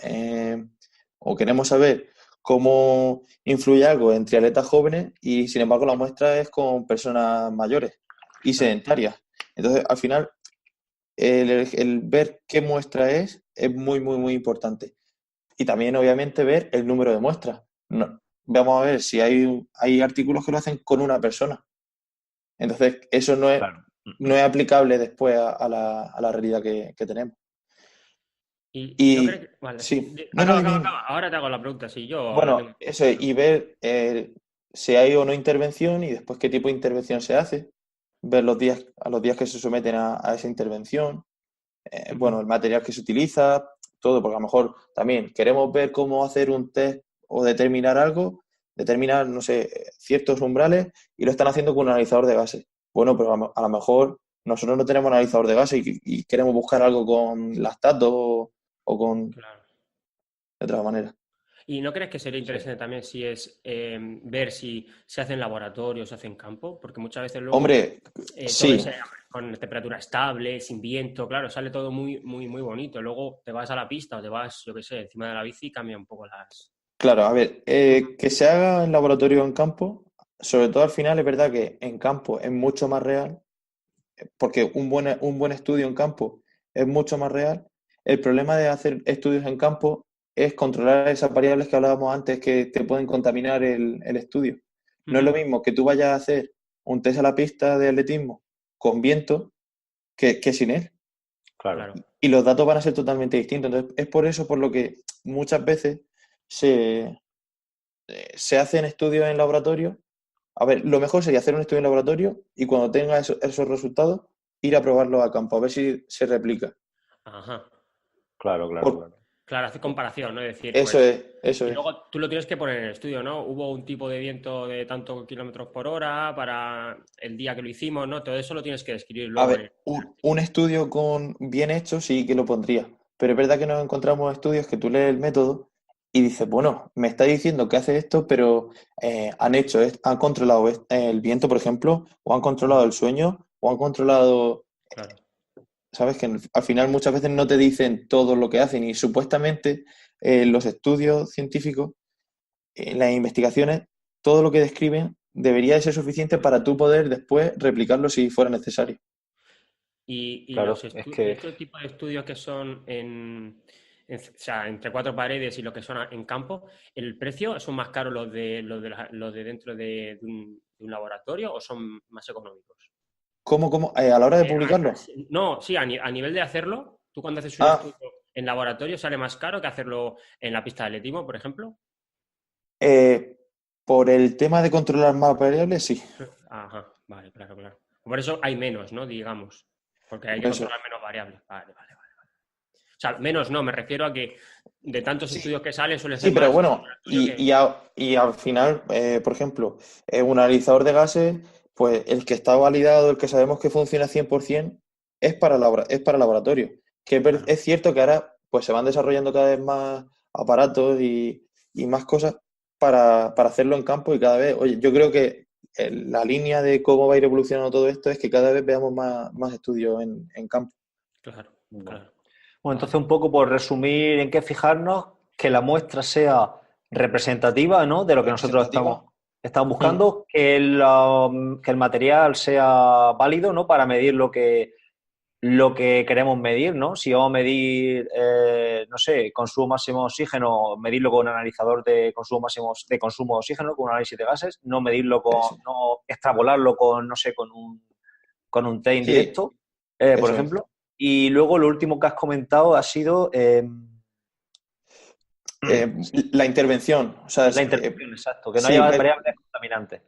o queremos saber cómo influye algo en triatletas jóvenes y sin embargo la muestra es con personas mayores y Claro. sedentarias. Entonces, al final, el ver qué muestra es muy, muy, muy importante. Y también, obviamente, ver el número de muestras. Vamos a ver si hay artículos que lo hacen con una persona. Entonces, eso Claro. no es aplicable después a la realidad que tenemos. Y no crees Y que... Vale, sí. sí, no, no, Acaba, dime, acaba, dime. acaba. Ahora te hago la pregunta, sí, yo la tengo. Bueno, eso es, y ver si hay o no intervención y después qué tipo de intervención se hace, ver a los días que se someten a esa intervención, Ujú. bueno, el material que se utiliza, todo, porque a lo mejor también queremos ver cómo hacer un test o determinar algo, determinar, no sé, ciertos umbrales y lo están haciendo con un analizador de gases. Bueno, pero a lo mejor nosotros no tenemos analizador de gases y queremos buscar algo con lactato o con Claro. de otra manera. ¿Y no crees que sería Sí. interesante también si es ver si se hace en laboratorio o se hace en campo? Porque muchas veces luego Hombre, todo es sí, con temperatura estable, sin viento, claro, sale todo muy, muy, muy bonito. Luego te vas a la pista o te vas, yo qué sé, encima de la bici y cambia un poco las... claro, a ver, que se haga en laboratorio o en campo, sobre todo al final es verdad que en campo es mucho más real, porque un buen estudio en campo es mucho más real. El problema de hacer estudios en campo es controlar esas variables que hablábamos antes que te pueden contaminar el estudio. No es Ujú. lo mismo que tú vayas a hacer un test a la pista de atletismo con viento que sin él. Claro. Claro. Y los datos van a ser totalmente distintos. Entonces, es por eso por lo que muchas veces se, se hacen estudios en laboratorio. A ver, lo mejor sería hacer un estudio en laboratorio y cuando tenga esos resultados, ir a probarlo a campo, a ver si se replica. Ajá. Claro, claro, Por- claro. Claro, hace comparación, ¿no? Es decir, eso pues... es, eso Y es. luego tú lo tienes que poner en el estudio, ¿no? Hubo un tipo de viento de tantos kilómetros por hora para el día que lo hicimos, ¿no? Todo eso lo tienes que describir A luego en ver, el un artículo. estudio bien hecho sí que lo pondría, pero es verdad que nos encontramos estudios que tú lees el método y dices, bueno, me está diciendo que hace esto, pero han controlado el viento, por ejemplo, o han controlado Ujú. el sueño, o han controlado, Claro. sabes que al final muchas veces no te dicen todo lo que hacen y supuestamente los estudios científicos, las investigaciones, todo lo que describen debería de ser suficiente para tú poder después replicarlo si fuera necesario. Y Claro, es que estos tipos de estudios que son o sea, entre cuatro paredes y lo que son en campo, ¿el precio son más caros los de dentro de un laboratorio o son más económicos? ¿Cómo? ¿A la hora de publicarlo? No, sí, a nivel de hacerlo, tú cuando haces un Ah, estudio en laboratorio sale más caro que hacerlo en la pista de atletismo, por ejemplo. eh, por el tema de controlar más variables, sí. Ajá, vale, claro, claro. Por eso hay menos, ¿no? Digamos, porque hay que Eso. controlar menos variables. Vale, vale, vale. O sea, menos no, me refiero a que de tantos Sí, estudios que salen suele ser sí, pero más bueno, laboratorio que... y al final, por ejemplo, un analizador de gases, pues el que está validado, el que sabemos que funciona 100%, es para laboratorio. Que Claro, es cierto que ahora pues se van desarrollando cada vez más aparatos y más cosas para hacerlo en campo y cada vez, oye, yo creo que la línea de cómo va a ir evolucionando todo esto es que cada vez veamos más estudios en campo. claro, bueno. claro. Bueno, entonces Vale. un poco por resumir en qué fijarnos, que la muestra sea representativa, ¿no? De lo que nosotros Representativa. estamos Mm. buscando, que el material sea válido, ¿no? Para medir lo que queremos medir, ¿no? Si vamos a medir, no sé, consumo máximo de oxígeno, medirlo con un analizador de consumo máximo de consumo de oxígeno, con un análisis de gases, no medirlo Eso. no extrapolarlo con, no sé, con un test Sí, indirecto, por eso es. ejemplo. Y luego lo último que has comentado ha sido La intervención, o sea, la intervención, exacto, que no sí, haya variables contaminantes.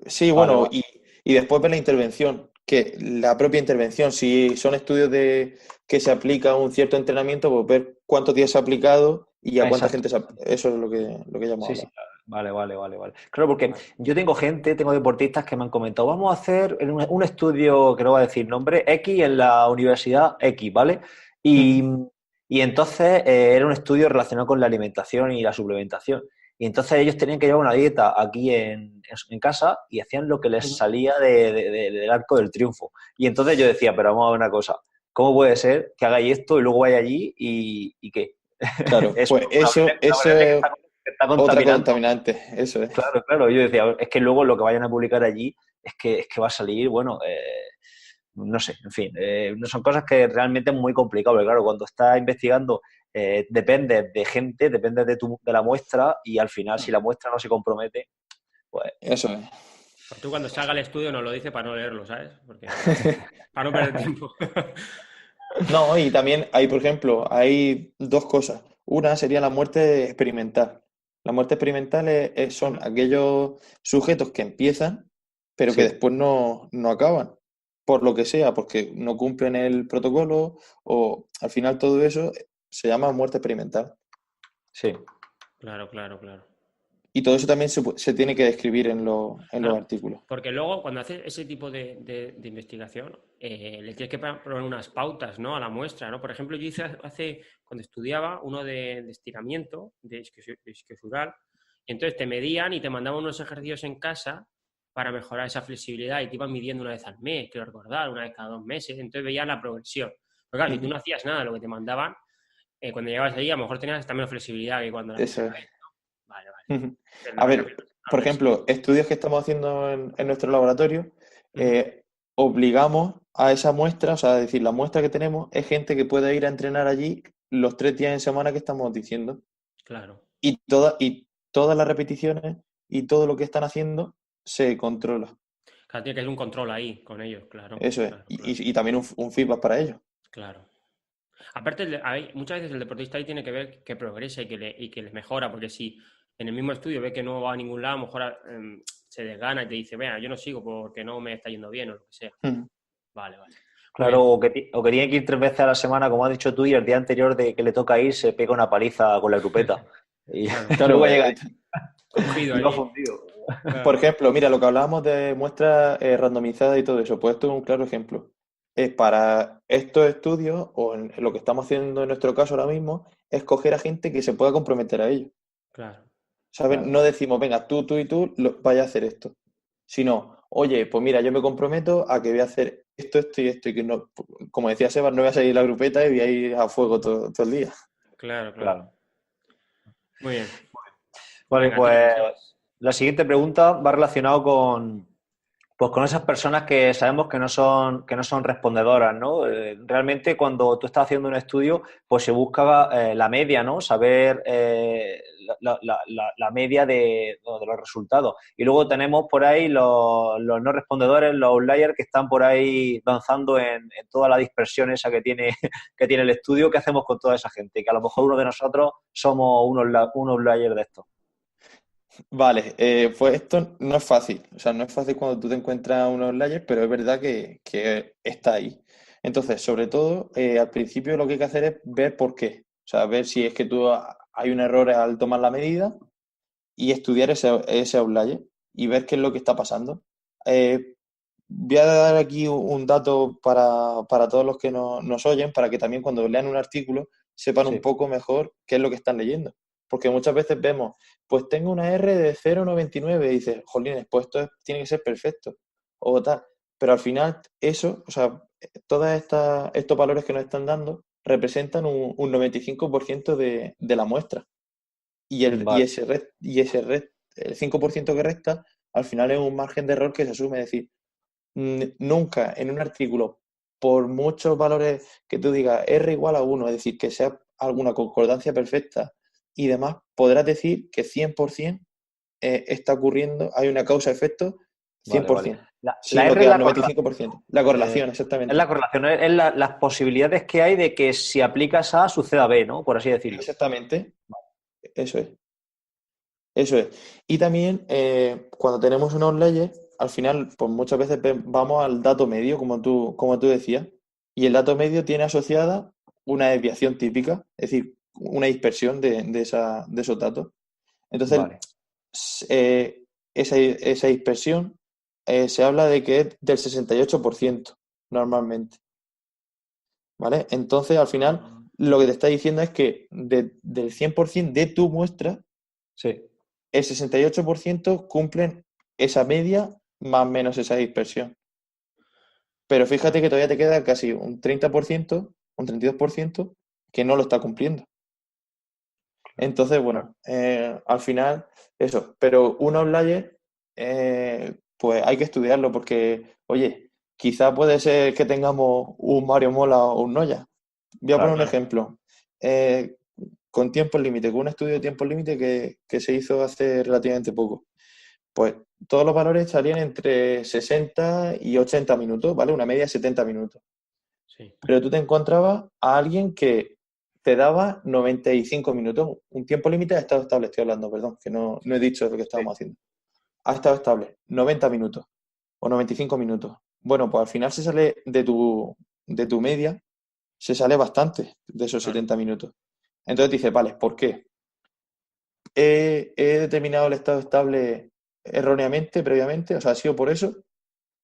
sí, Vale, bueno, vale. y después ver la intervención, que la propia intervención, si son estudios de que se aplica un cierto entrenamiento, pues ver cuántos días se ha aplicado y a cuánta Exacto. gente eso es lo que ya hemos Sí, sí, hablado. vale, vale, vale, vale. Claro, porque yo tengo deportistas que me han comentado, vamos a hacer un estudio, que no voy a decir nombre, X en la Universidad X, ¿vale? Ujú. Y, y entonces era un estudio relacionado con la alimentación y la suplementación. Y entonces ellos tenían que llevar una dieta aquí en casa y hacían lo que les Ujú. salía del arco del triunfo. Y entonces yo decía, pero vamos a ver una cosa, ¿cómo puede ser que hagáis esto y luego vaya allí y qué? Claro, Eso, pues una eso variable es que está otra contaminando. contaminante, eso es. Claro, claro. Yo decía, es que luego lo que vayan a publicar allí es que va a salir, bueno, no sé, en fin, no son cosas que realmente es muy complicado, porque claro, cuando estás investigando depende de gente, depende de la muestra y al final si la muestra no se compromete, pues Eso es. Pues tú cuando salga el estudio nos lo dices para no leerlo, ¿sabes? Porque para no perder tiempo. No, y también hay, por ejemplo, hay dos cosas. Una sería la muerte experimental. La muerte experimental son Ujú. aquellos sujetos que empiezan, pero que sí, después no acaban, por lo que sea, porque no cumplen el protocolo o al final todo eso se llama muerte experimental. sí. Claro, claro, claro. Y todo eso también se tiene que describir en los Claro, artículos. porque luego cuando haces ese tipo de investigación, le tienes que poner unas pautas, ¿no? A la muestra, ¿no? Por ejemplo, yo hice cuando estudiaba, uno de estiramiento, de isquiosural, y entonces te medían y te mandaban unos ejercicios en casa para mejorar esa flexibilidad y te iban midiendo una vez al mes, quiero recordar, una vez cada 2 meses, entonces veían la progresión. Pero claro, si tú Ujú. no hacías nada de lo que te mandaban, cuando llegabas allí a lo mejor tenías hasta menos flexibilidad que cuando la Eso primera es. vez. Vale, vale. Ujú. Entonces, A lo que ver, también es una por progresión. ejemplo, estudios que estamos haciendo en nuestro laboratorio, Ujú. obligamos a esa muestra, o sea, es decir, la muestra que tenemos es gente que puede ir a entrenar allí los 3 días en semana que estamos diciendo. Claro. Y todas las repeticiones y todo lo que están haciendo se controla. Claro, tiene que haber un control ahí con ellos, claro, Eso es. claro, claro, Y también un feedback para ellos. claro. Aparte, muchas veces el deportista ahí tiene que ver que progresa y que le mejora, porque si en el mismo estudio ve que no va a ningún lado, a lo mejor se desgana y te dice, vea, yo no sigo porque no me está yendo bien o lo que sea. Ujú. Vale, vale. Muy Claro, bien. o que tiene que ir 3 veces a la semana, como has dicho tú, y el día anterior de que le toca ir se pega una paliza con la grupeta. Y Claro. luego Claro, llega Crujido y va allí. fundido. por Claro. ejemplo, mira, lo que hablábamos de muestras randomizadas y todo eso, pues esto es un claro ejemplo. Para estos estudios, o en lo que estamos haciendo en nuestro caso ahora mismo, es coger a gente que se pueda comprometer a ello. Claro. ¿Sabes? Claro. No decimos, venga, tú y tú vaya a hacer esto. Sino, oye, pues mira, yo me comprometo a que voy a hacer esto y esto, y que no, como decía Sebas, no voy a salir la grupeta y voy a ir a fuego todo el día. Claro, claro. Claro. Muy bien. Pues Vale, venga, tira, pues Sebas. la siguiente pregunta va relacionado Pues con esas personas que sabemos que no son respondedoras, ¿no? Realmente cuando tú estás haciendo un estudio, pues se busca la media, ¿no? Saber la media de los resultados. Y luego tenemos por ahí los no respondedores, los outliers que están por ahí danzando en toda la dispersión esa que tiene, que tiene el estudio. ¿Qué hacemos con toda esa gente? Que a lo mejor uno de nosotros somos un outlier de esto. Vale, pues esto no es fácil. O sea, no es fácil cuando tú te encuentras unos layers, pero es verdad que está ahí. Entonces, sobre todo, al principio lo que hay que hacer es ver por qué. O sea, ver si es que hay un error al tomar la medida y estudiar ese outlier y ver qué es lo que está pasando. Voy a dar aquí un dato para todos los que nos oyen, para que también cuando lean un artículo sepan un Sí, poco mejor qué es lo que están leyendo. Porque muchas veces vemos, pues tengo una R de 0,99 y dices, jolines, pues tiene que ser perfecto o tal. Pero al final eso, o sea, estos valores que nos están dando representan un 95% de la muestra. vale, El 5% que resta, al final es un margen de error que se asume. Es decir, nunca en un artículo, por muchos valores que tú digas R igual a 1, es decir, que sea alguna concordancia perfecta y demás, podrás decir que 100% está ocurriendo, hay una causa-efecto vale, vale. 100%, La sino R que es al la 95%. La eh, correlación, es exactamente. la correlación, es las posibilidades que hay de que si aplicas A suceda B, ¿no? Por así decirlo. Exactamente, eso es. Eso es. Y también cuando tenemos unos leyes, al final, pues muchas veces vamos al dato medio, como tú decías, y el dato medio tiene asociada una desviación típica, es decir, una dispersión de esos datos. Entonces, Vale, esa dispersión se habla de que es del 68% normalmente, ¿vale? Entonces, al final, lo que te está diciendo es que del 100% de tu muestra, sí, el 68% cumplen esa media más o menos esa dispersión. Pero fíjate claro. que todavía te queda casi un 30%, un 32% que no lo está cumpliendo. Entonces, claro. bueno, al final, eso. Pero un outlier, pues hay que estudiarlo porque, oye, quizá puede ser que tengamos un Mario Mola o un Noya. Voy a poner Claro, un Claro. ejemplo. Con tiempo límite, con un estudio de tiempo límite que se hizo hace relativamente poco. Pues todos los valores salían entre 60 y 80 minutos, ¿vale? Una media de 70 minutos. Sí. Pero tú te encontrabas a alguien que te daba 95 minutos. Un tiempo límite ha estado estable, estoy hablando, perdón, que no he dicho lo que Sí, estábamos haciendo. Ha estado estable, 90 minutos o 95 minutos. Bueno, pues al final se sale de tu media, se sale bastante de esos Claro. 70 minutos. Entonces dices, vale, ¿por qué? ¿He determinado el estado estable erróneamente, previamente? O sea, ¿ha sido por eso?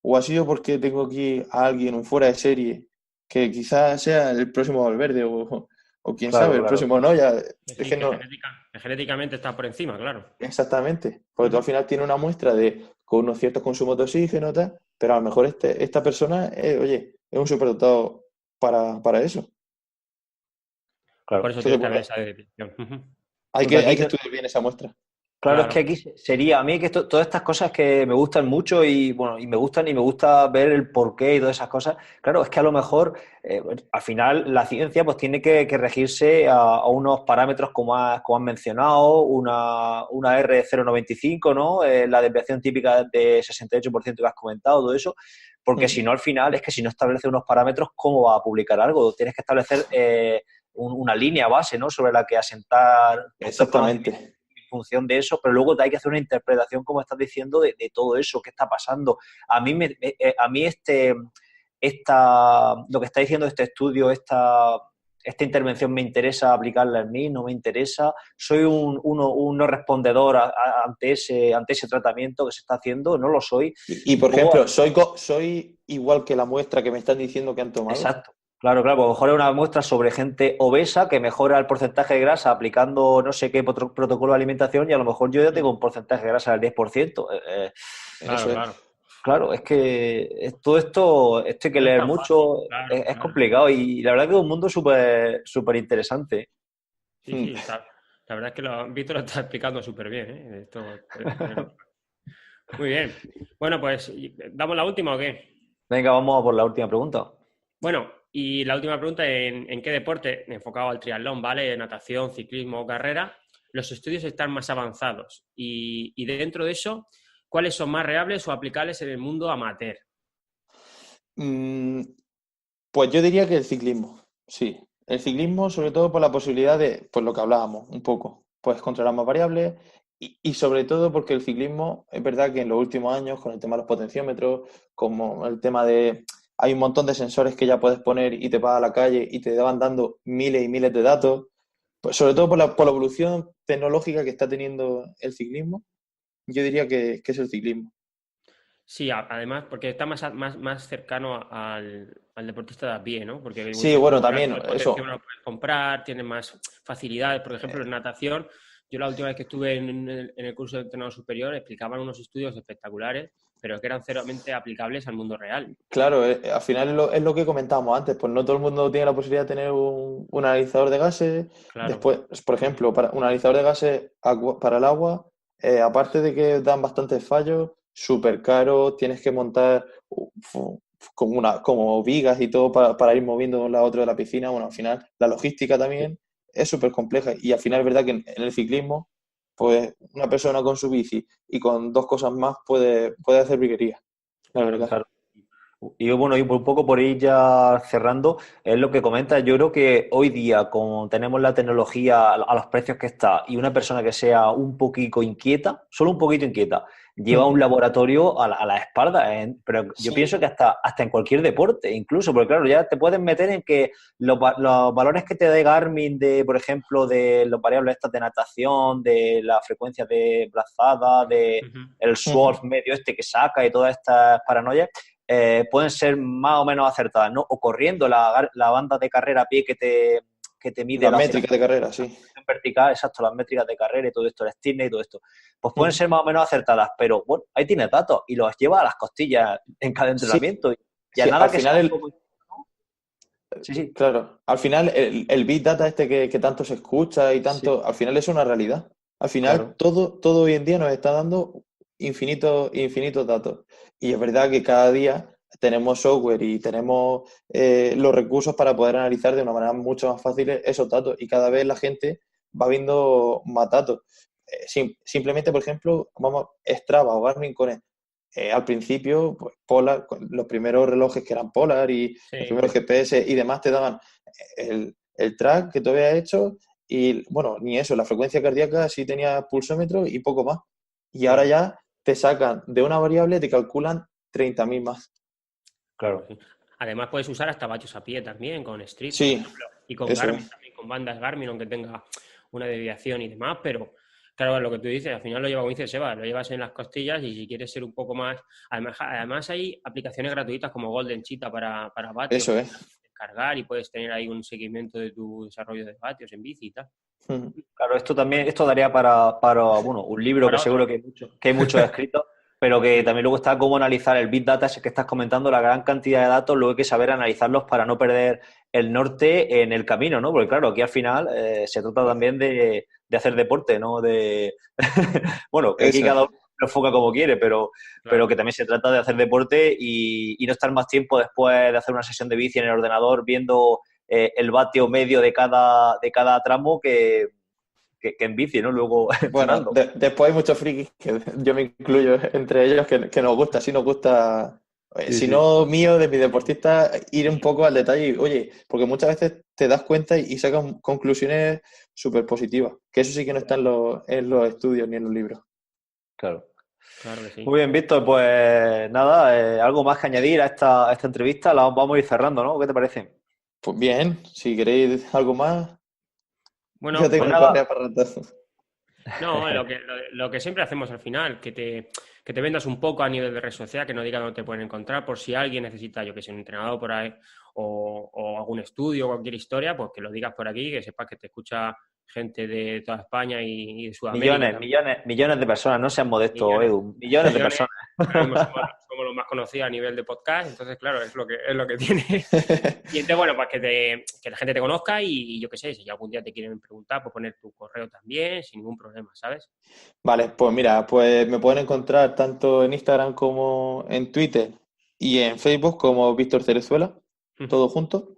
¿O ha sido porque tengo aquí a alguien, un fuera de serie, que quizás sea el próximo Valverde o quién sabe, claro, el claro. próximo no? Ya, es Sí, que no, que genéticamente está por encima, claro. exactamente. Porque tú al Ujú. final tienes una muestra con unos ciertos consumos de oxígeno, tal, pero a lo mejor esta persona, oye, es un superdotado para eso. Por Claro. eso Entonces, tienes que bueno, haber esa definición. Ujú. hay Porque que, hay aquí que estudiar bien esa muestra. claro, es que Claro. aquí sería, a mí que todas estas cosas que me gustan mucho y bueno, y me gustan y me gusta ver el porqué y todas esas cosas, claro, es que a lo mejor al final la ciencia pues tiene que regirse a unos parámetros como has mencionado, una R de 0,95, ¿no? La desviación típica de 68% que has comentado, todo eso, porque si Mm, no al final es que si no establece unos parámetros, ¿cómo va a publicar algo? Tienes que establecer una línea base, ¿no? Sobre la que asentar tus conocimientos exactamente. en función de eso, pero luego hay que hacer una interpretación, como estás diciendo, de todo eso, qué está pasando. A mí, a mí lo que está diciendo este estudio, esta intervención me interesa aplicarla en mí, no me interesa, soy un no respondedor ante ese tratamiento que se está haciendo, no lo soy. Y, por O, ejemplo, ¿soy igual que la muestra que me están diciendo que han tomado? exacto. Claro, claro, pues a lo mejor es una muestra sobre gente obesa que mejora el porcentaje de grasa aplicando no sé qué protocolo de alimentación y a lo mejor yo ya tengo un porcentaje de grasa del 10%. Eso Claro, es. claro. Claro, es que todo esto hay que No es leer tan fácil. mucho, Claro, es claro. complicado y la verdad que es un mundo súper súper interesante. Sí, sí, está. La verdad es que Víctor lo está explicando súper bien, ¿eh? Esto, Muy bien. Bueno, pues, ¿damos la última o qué? Venga, vamos a por la última pregunta. Bueno, y la última pregunta, ¿en qué deporte, enfocado al triatlón, ¿vale? Natación, ciclismo o carrera, los estudios están más avanzados? Y dentro de eso, ¿cuáles son más reales o aplicables en el mundo amateur? Mm, Pues yo diría que el ciclismo, sí. El ciclismo, sobre todo por la posibilidad de, pues lo que hablábamos, un poco, puedes controlar más variables y sobre todo porque el ciclismo, es verdad que en los últimos años, con el tema de los potenciómetros, como el tema de, hay un montón de sensores que ya puedes poner y te vas a la calle y te van dando miles y miles de datos, pues sobre todo por la evolución tecnológica que está teniendo el ciclismo, yo diría que es el ciclismo. Sí, además, porque está más cercano al deportista de a pie, ¿no? Porque Sí, muchos bueno, ahora también todo el potencio eso. lo puedes comprar, tienes más facilidades. Por ejemplo, en natación, yo la última vez que estuve en el curso de entrenador superior explicaban unos estudios espectaculares, pero que eran ceramente aplicables al mundo real. Claro, al final es lo que comentábamos antes, pues no todo el mundo tiene la posibilidad de tener un analizador de gases. Claro. Después, por ejemplo, para un analizador de gases para el agua, aparte de que dan bastantes fallos, súper caro, tienes que montar como vigas y todo para ir moviendo de un lado a otro de la piscina. Bueno, al final la logística también es súper compleja y al final es verdad que en el ciclismo, pues una persona con su bici y con dos cosas más puede hacer virguerías, la Claro. verdad. Claro. Y bueno, y un poco por ir ya cerrando, es lo que comentas. Yo creo que hoy día, como tenemos la tecnología a los precios que está, y una persona que sea un poquito inquieta, solo un poquito inquieta, lleva un laboratorio a la espalda, ¿eh? Pero yo pienso Sí, que hasta en cualquier deporte, incluso, porque claro, ya te puedes meter en que los valores que te dé Garmin de, por ejemplo, de los variables estas de natación, de la frecuencia de brazada, de Ujú. el ujú. surf medio este que saca y todas estas paranoias, pueden ser más o menos acertadas, ¿no? O corriendo la banda de carrera a pie que te mide Las la métricas de carrera, la sí. aceleración vertical, exacto, las métricas de carrera y todo esto, el Stirne y todo esto, pues pueden Ujú. ser más o menos acertadas, pero bueno, ahí tienes datos y los lleva a las costillas en cada Sí, entrenamiento. Y a sí, al nada que sea final, un poco... Sí, sí, claro, al final el Big Data este que tanto se escucha y sí, tanto, al final es una realidad. Al final claro. todo hoy en día nos está dando infinitos datos. Y es verdad que cada día tenemos software y tenemos los recursos para poder analizar de una manera mucho más fácil esos datos. Y cada vez la gente va viendo más datos. Simplemente, por ejemplo, vamos, Strava o Garmin Connect. Al principio, pues Polar, los primeros relojes que eran Polar y los Sí. primeros GPS y demás te daban el track que tú habías hecho y, bueno, ni eso, la frecuencia cardíaca sí tenía pulsómetro y poco más. Y ahora Claro. ya te sacan de una variable, te calculan 30.000 más. Claro, Claro. sí. Además puedes usar hasta vatios a pie también, con Street, por Sí, ejemplo, y con eso Garmin es. también, con bandas Garmin, aunque tenga una desviación y demás, pero claro, lo que tú dices, al final lo lleva, como dice Seba, lo llevas en las costillas y si quieres ser un poco más... Además hay aplicaciones gratuitas como Golden Cheetah para vatios Eso que es. puedes descargar y puedes tener ahí un seguimiento de tu desarrollo de vatios en bici y tal. Ujú. Claro, esto también, esto daría para bueno, un libro que Para seguro otro. que hay muchos escritos, pero que también luego está cómo analizar el Big Data, ese que estás comentando, la gran cantidad de datos, luego hay que saber analizarlos para no perder el norte en el camino, ¿no? Porque claro, aquí al final se trata también de hacer deporte, ¿no? Bueno, que aquí Eso cada es. uno lo enfoca como quiere, pero Claro. que también se trata de hacer deporte y no estar más tiempo después de hacer una sesión de bici en el ordenador viendo el vatio medio de cada tramo que en bici, ¿no? Luego Bueno, entrenando. después hay muchos frikis, que yo me incluyo entre ellos, que nos gusta, sí nos gusta, Sí, si sí. no mío, de mi deportista, ir un poco al detalle. Y, oye, porque muchas veces te das cuenta y sacas conclusiones súper positivas, que eso sí que no está en los estudios ni en los libros. Claro. Claro que sí. Muy bien, Víctor, pues nada, algo más que añadir a esta entrevista, la vamos a ir cerrando, ¿no? ¿Qué te parece? Pues bien, si queréis algo más, ya Bueno, tengo Pues el nada, correo para rato. no, lo que siempre hacemos al final, que te vendas un poco a nivel de red social, que no diga dónde te pueden encontrar, por si alguien necesita, yo que sé, un entrenador por ahí, o algún estudio, o cualquier historia, pues que lo digas por aquí, que sepas que te escucha gente de toda España y de Sudamérica millones, también, millones, millones de personas, no sean modestos, millones, Edu, millones de millones, personas. ahora mismo somos los más conocidos a nivel de podcast, entonces, claro, es lo que tiene. Y entonces, bueno, pues que la gente te conozca y yo qué sé, si algún día te quieren preguntar, pues poner tu correo también, sin ningún problema, ¿sabes? Vale, pues mira, pues me pueden encontrar tanto en Instagram como en Twitter y en Facebook como Víctor Cerezuela, todo junto.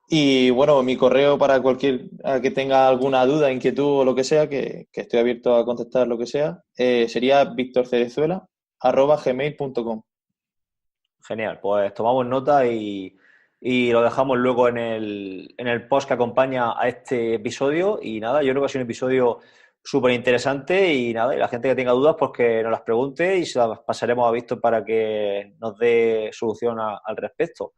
Y bueno, mi correo para a que tenga alguna duda, inquietud o lo que sea, que estoy abierto a contestar lo que sea, sería victorcerezuela@gmail.com. Genial, pues tomamos nota y lo dejamos luego en el post que acompaña a este episodio. Y nada, yo creo que ha sido un episodio súper interesante y nada, y la gente que tenga dudas, pues que nos las pregunte y se las pasaremos a Víctor para que nos dé solución al respecto.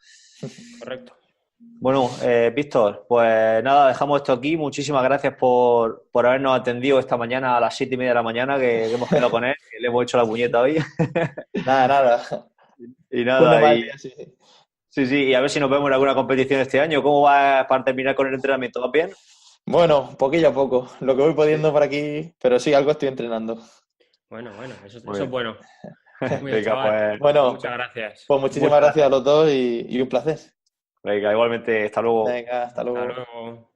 Correcto. Bueno, Víctor, pues nada, dejamos esto aquí. Muchísimas gracias por habernos atendido esta mañana a las 7:30 de la mañana que hemos quedado con él, que le hemos hecho la puñeta hoy. Nada. Y nada, Mal día, sí. Sí, y a ver si nos vemos en alguna competición este año. ¿Cómo va para terminar con el entrenamiento? ¿Vas bien? Bueno, poquillo a poco, lo que voy pudiendo por aquí, pero sí, algo estoy entrenando. Bueno, eso es bueno. Muy bien, Venga, chaval. pues, Bueno, Muchas gracias. pues muchísimas gracias a los dos y un placer. venga, igualmente, hasta luego. Venga, hasta luego. Hasta luego.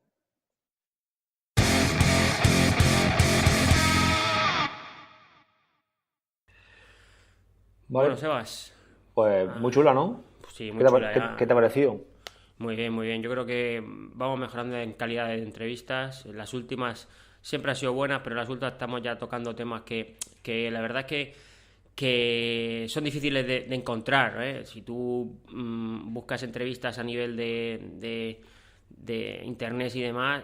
Vale. Bueno, Sebas. Pues muy chula, ¿no? Sí, muy chula. Ya. ¿Qué te ha parecido? Muy bien, muy bien. Yo creo que vamos mejorando en calidad de entrevistas. Las últimas siempre han sido buenas, pero en las últimas estamos ya tocando temas que la verdad es que son difíciles de encontrar, ¿eh? Si tú buscas entrevistas a nivel de internet y demás,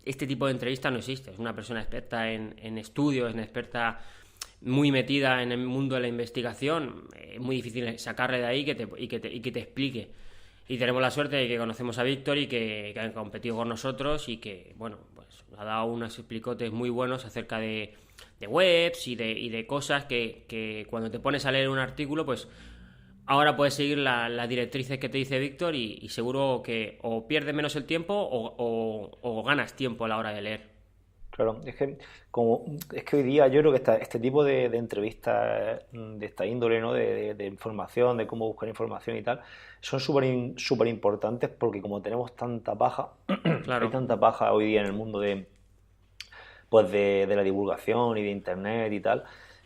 este tipo de entrevista no existe. Es una persona experta en estudios, es una experta muy metida en el mundo de la investigación. Es muy difícil sacarle de ahí y que te explique. Y tenemos la suerte de que conocemos a Víctor y que han competido con nosotros y que, bueno, pues nos ha dado unos explicotes muy buenos acerca de webs y de cosas que cuando te pones a leer un artículo, pues ahora puedes seguir las directrices que te dice Víctor y seguro que o pierdes menos el tiempo o ganas tiempo a la hora de leer. Claro, es que hoy día yo creo que este tipo de entrevistas de esta índole, ¿no? De información, de cómo buscar información y tal, son súper importantes porque como tenemos tanta paja, Claro. hay tanta paja hoy día en el mundo pues de la divulgación y de internet y tal,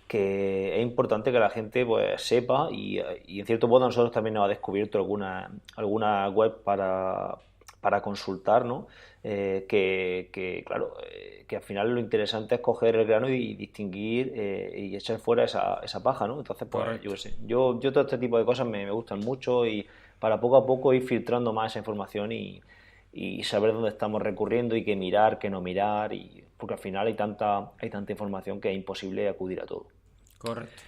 que es importante que la gente pues sepa y en cierto modo a nosotros también nos ha descubierto alguna web para consultar, ¿no? Claro, que al final lo interesante es coger el grano y distinguir y echar fuera esa paja, ¿no? Entonces, pues Correcto. yo qué sé, yo todo este tipo de cosas me gustan mucho y para poco a poco ir filtrando más esa información y saber dónde estamos recurriendo y qué mirar, qué no mirar, porque al final hay tanta información que es imposible acudir a todo. Correcto.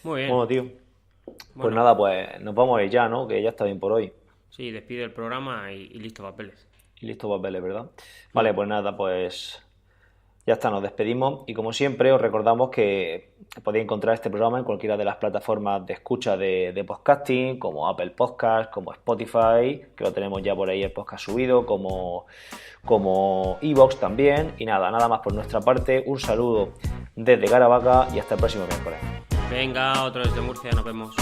Muy bien. Bueno, tío, pues Bueno. nada, pues nos vamos a ir ya, ¿no? Que ya está bien por hoy. Sí, despide el programa y listo, papeles. Y listo papeles, ¿verdad? Vale, pues nada, pues ya está, nos despedimos y como siempre os recordamos que podéis encontrar este programa en cualquiera de las plataformas de escucha de podcasting, como Apple Podcast, como Spotify, que lo tenemos ya por ahí el podcast subido, como iVoox también. Y nada más por nuestra parte, un saludo desde Caravaca y hasta el próximo miércoles. Venga, otro desde Murcia, nos vemos.